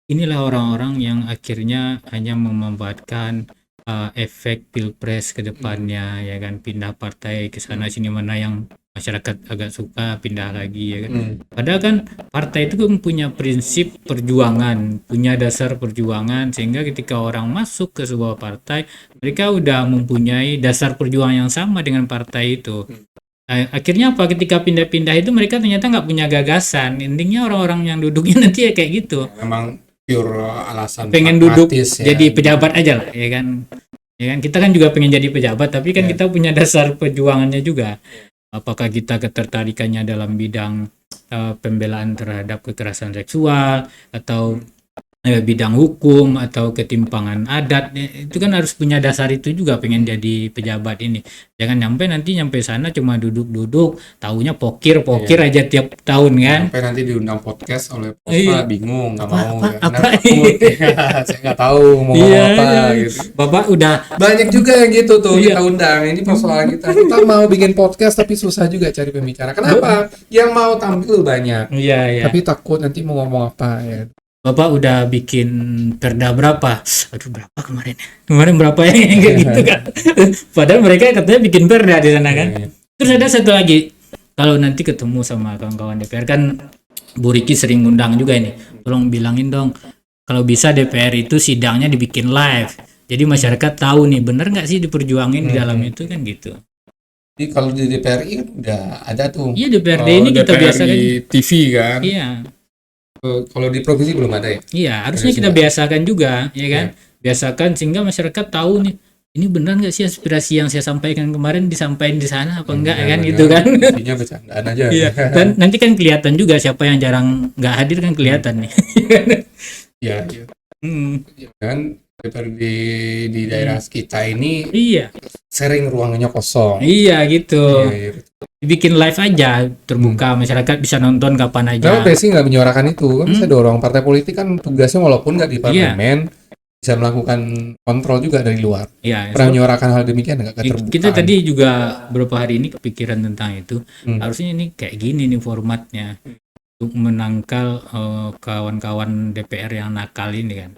inilah orang-orang yang akhirnya hanya memanfaatkan efek pilpres ke depannya, ya kan, pindah partai ke sana sini, mana yang masyarakat agak suka pindah lagi, ya kan. Padahal kan partai itu kan punya prinsip perjuangan, punya dasar perjuangan, sehingga ketika orang masuk ke sebuah partai mereka udah mempunyai dasar perjuangan yang sama dengan partai itu. Akhirnya apa, ketika pindah-pindah itu mereka ternyata nggak punya gagasan. Intinya orang-orang yang duduknya nanti ya kayak gitu, memang pure alasan pengen duduk ya, jadi pejabat aja lah, ya kan. Kita kan juga pengen jadi pejabat, tapi kan kita punya dasar perjuangannya juga. Apakah kita ketertarikannya dalam bidang pembelaan terhadap kekerasan seksual, atau bidang hukum atau ketimpangan adat, itu kan harus punya dasar itu juga pengen jadi pejabat ini. Jangan nyampe sana cuma duduk-duduk, taunya pokir aja tiap tahun kan. Sampai nanti diundang podcast oleh Iya. Posma bingung nggak Apa, mau apa, ya. apa Karena ini? takut. Saya nggak tahu mau Iya, ngomong apa iya. gitu. Bapak udah Banyak juga yang gitu tuh Iya. kita undang. Ini persoalan kita mau bikin podcast tapi susah juga cari pembicara. Kenapa? Yang mau tampil banyak iya. tapi takut nanti mau ngomong apa ya. Bapak udah bikin perda berapa? Aduh, berapa kemarin? Kemarin berapa yang kayak gitu kan? Padahal mereka katanya bikin perda di sana kan. Iya. Terus ada satu lagi, kalau nanti ketemu sama kawan-kawan DPR kan, Bu Riki sering ngundang juga ini. Tolong bilangin dong, kalau bisa DPR itu sidangnya dibikin live. Jadi masyarakat tahu nih, bener nggak sih diperjuangin di dalam itu kan gitu. Jadi kalau di DPRI kan udah ada tuh. Iya, DPRD ini kita DPR biasakan. di TV kan. Iya, Kalau di provinsi belum ada ya. iya, harusnya kita biasakan juga, ya kan? Biasakan sehingga masyarakat tahu nih, ini benar nggak sih aspirasi yang saya sampaikan kemarin disampaikan di sana apa enggak kan gitu kan. Intinya bercandaan aja. Iya. Dan nanti kan kelihatan juga siapa yang jarang nggak hadir kan kelihatan nih. Iya. Hmm, Kan DPRD di daerah kita ini iya. sering ruangannya kosong. Iya gitu. Iya. Bikin live aja terbuka, masyarakat bisa nonton kapan aja. Kenapa PSI nggak menyuarakan itu? Kan bisa dorong partai politik kan tugasnya walaupun nggak di parlemen bisa melakukan kontrol juga dari luar. Iya. Pernah menyuarakan hal demikian nggak keterbukaan? Kita tadi juga beberapa hari ini kepikiran tentang itu. Hmm. Harusnya ini kayak gini nih formatnya untuk menangkal kawan-kawan DPR yang nakal ini kan.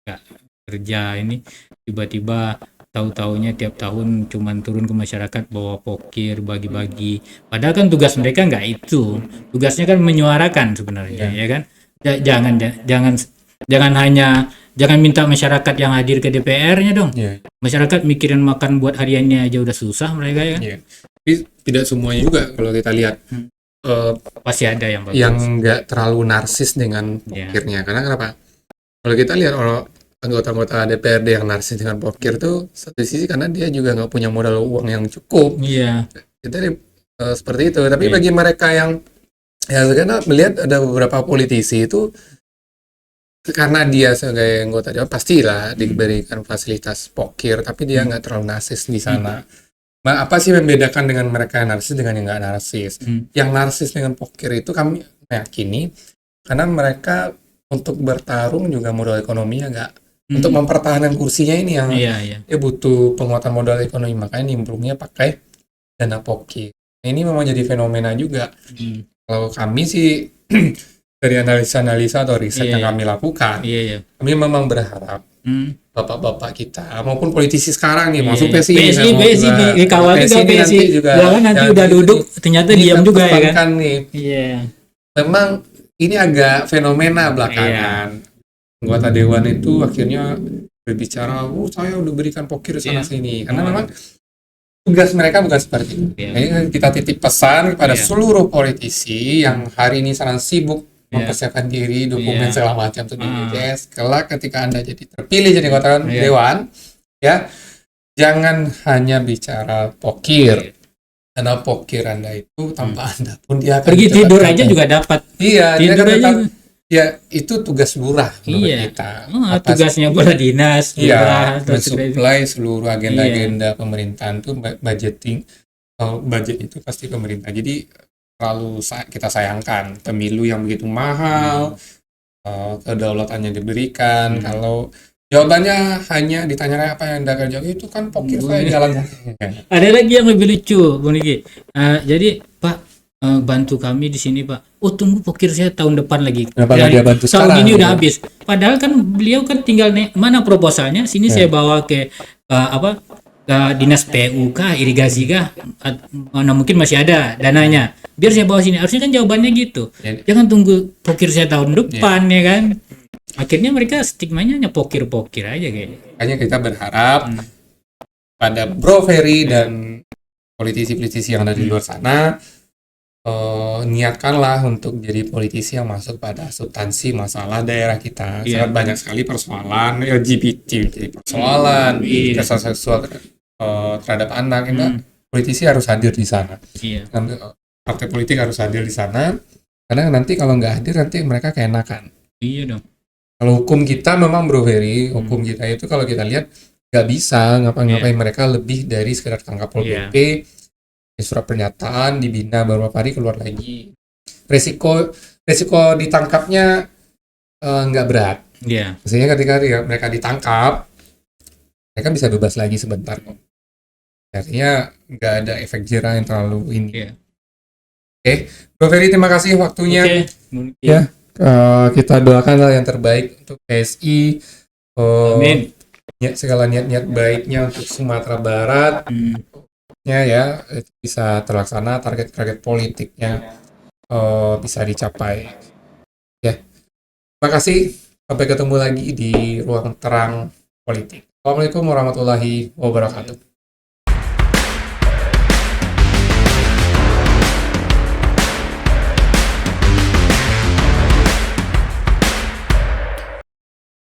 Nggak kerja ini tiba-tiba tahu-taunya tiap tahun cuman turun ke masyarakat bawa pokir bagi-bagi. Padahal kan tugas mereka nggak itu. Tugasnya kan menyuarakan sebenarnya, ya kan? Jangan hanya jangan minta masyarakat yang hadir ke DPR-nya dong. Iya. Masyarakat mikirin makan buat hariannya aja udah susah mereka ya kan? Iya. Tapi tidak semuanya juga kalau kita lihat Pasti ada yang bagus. yang nggak terlalu narsis dengan Iya. pokirnya. Karena kenapa? Kalau kita lihat orang anggota-anggota DPRD yang narsis dengan pokir tuh satu sisi karena dia juga nggak punya modal uang yang cukup. Iya. Kita seperti itu. Tapi Iya. bagi mereka yang ya karena melihat ada beberapa politisi itu karena dia sebagai anggota dewan pastilah diberikan fasilitas pokir, tapi dia nggak terlalu narsis di sana. Nah, apa sih membedakan dengan mereka yang narsis dengan yang nggak narsis? Yang narsis dengan pokir itu kami meyakini karena mereka untuk bertarung juga modal ekonominya nggak untuk mempertahankan kursinya ini yang Iya. dia butuh penguatan modal ekonomi, makanya nimbrungnya pakai dana pokir. Nah, ini memang jadi fenomena juga. Kalau kami sih dari analisa atau riset Iya, yang kami lakukan, Iya. kami memang berharap bapak-bapak kita maupun politisi sekarang nih Iya. masuk PSI PSI dikawal juga PSI. Jangan nanti udah duduk ternyata diam juga ya kan. Nih. Iya. Memang ini agak fenomena belakangan. Anggota dewan itu akhirnya berbicara, saya udah berikan pokir sana sini. Karena memang tugas mereka bukan seperti itu. Jadi kita titip pesan kepada seluruh politisi yang hari ini sangat sibuk mempersiapkan diri, dokumen segala macam untuk di BPJS. Kelak ketika Anda jadi terpilih jadi anggota dewan, ya jangan hanya bicara pokir. Karena pokir Anda itu tanpa Anda pun dia akan pergi tidur aja juga dapat. Iya, dia Tidur kan aja. tetap, ya itu tugas lurah menurut Iya. kita. Tugasnya bola dinas, Iya, lurah, atau mensuplai seluruh agenda-agenda pemerintahan itu budgeting. Budget itu pasti pemerintah. Jadi terlalu kita sayangkan pemilu yang begitu mahal, kedaulatannya diberikan. Kalau jawabannya hanya ditanya apa yang Anda kerjakan itu kan pokir saya jalan. Ada lagi yang lebih lucu, Bung Niki. Jadi Pak bantu kami di sini Pak. Oh tunggu pokir saya tahun depan lagi. Kenapa nggak dia bantu tahun sekarang? ini udah habis. Padahal kan beliau kan tinggal mana proposalnya? Sini saya bawa ke dinas PU kah, irigasi kah? Mana mungkin masih ada dananya. Biar saya bawa sini. Harusnya kan jawabannya gitu. Jangan tunggu pokir saya tahun depan ya kan. Akhirnya mereka stigmanya hanya pokir-pokir aja kayaknya. Makanya kita berharap pada Bro Ferry dan politisi-politisi yang ada di luar sana niatkanlah untuk jadi politisi yang masuk pada substansi masalah daerah kita. Sangat banyak sekali persoalan LGBT, jadi persoalan kekerasan seksual terhadap anak. Politisi harus hadir di sana. Partai politik harus hadir di sana karena nanti kalau nggak hadir nanti mereka keenakan. Iya dong. Kalau hukum kita memang Bro Ferry, hukum kita itu kalau kita lihat nggak bisa ngapa-ngapain mereka lebih dari sekedar tangkap Pol Iya. PP, surat pernyataan, dibina beberapa hari keluar lagi. Resiko ditangkapnya nggak berat. Iya. Maksudnya ketika mereka ditangkap, mereka bisa bebas lagi sebentar kok. Artinya nggak ada efek jerah yang terlalu ini. Iya. Oke, Bro Ferry terima kasih waktunya. Oke, mungkin. Ya. Kita doakan hal yang terbaik untuk PSI. Amin. Segala niat-niat baiknya untuk Sumatera Barat ya itu bisa terlaksana, target-target politiknya bisa dicapai. Ya, terima kasih. Sampai ketemu lagi di Ruang Terang Politik. Assalamualaikum warahmatullahi wabarakatuh.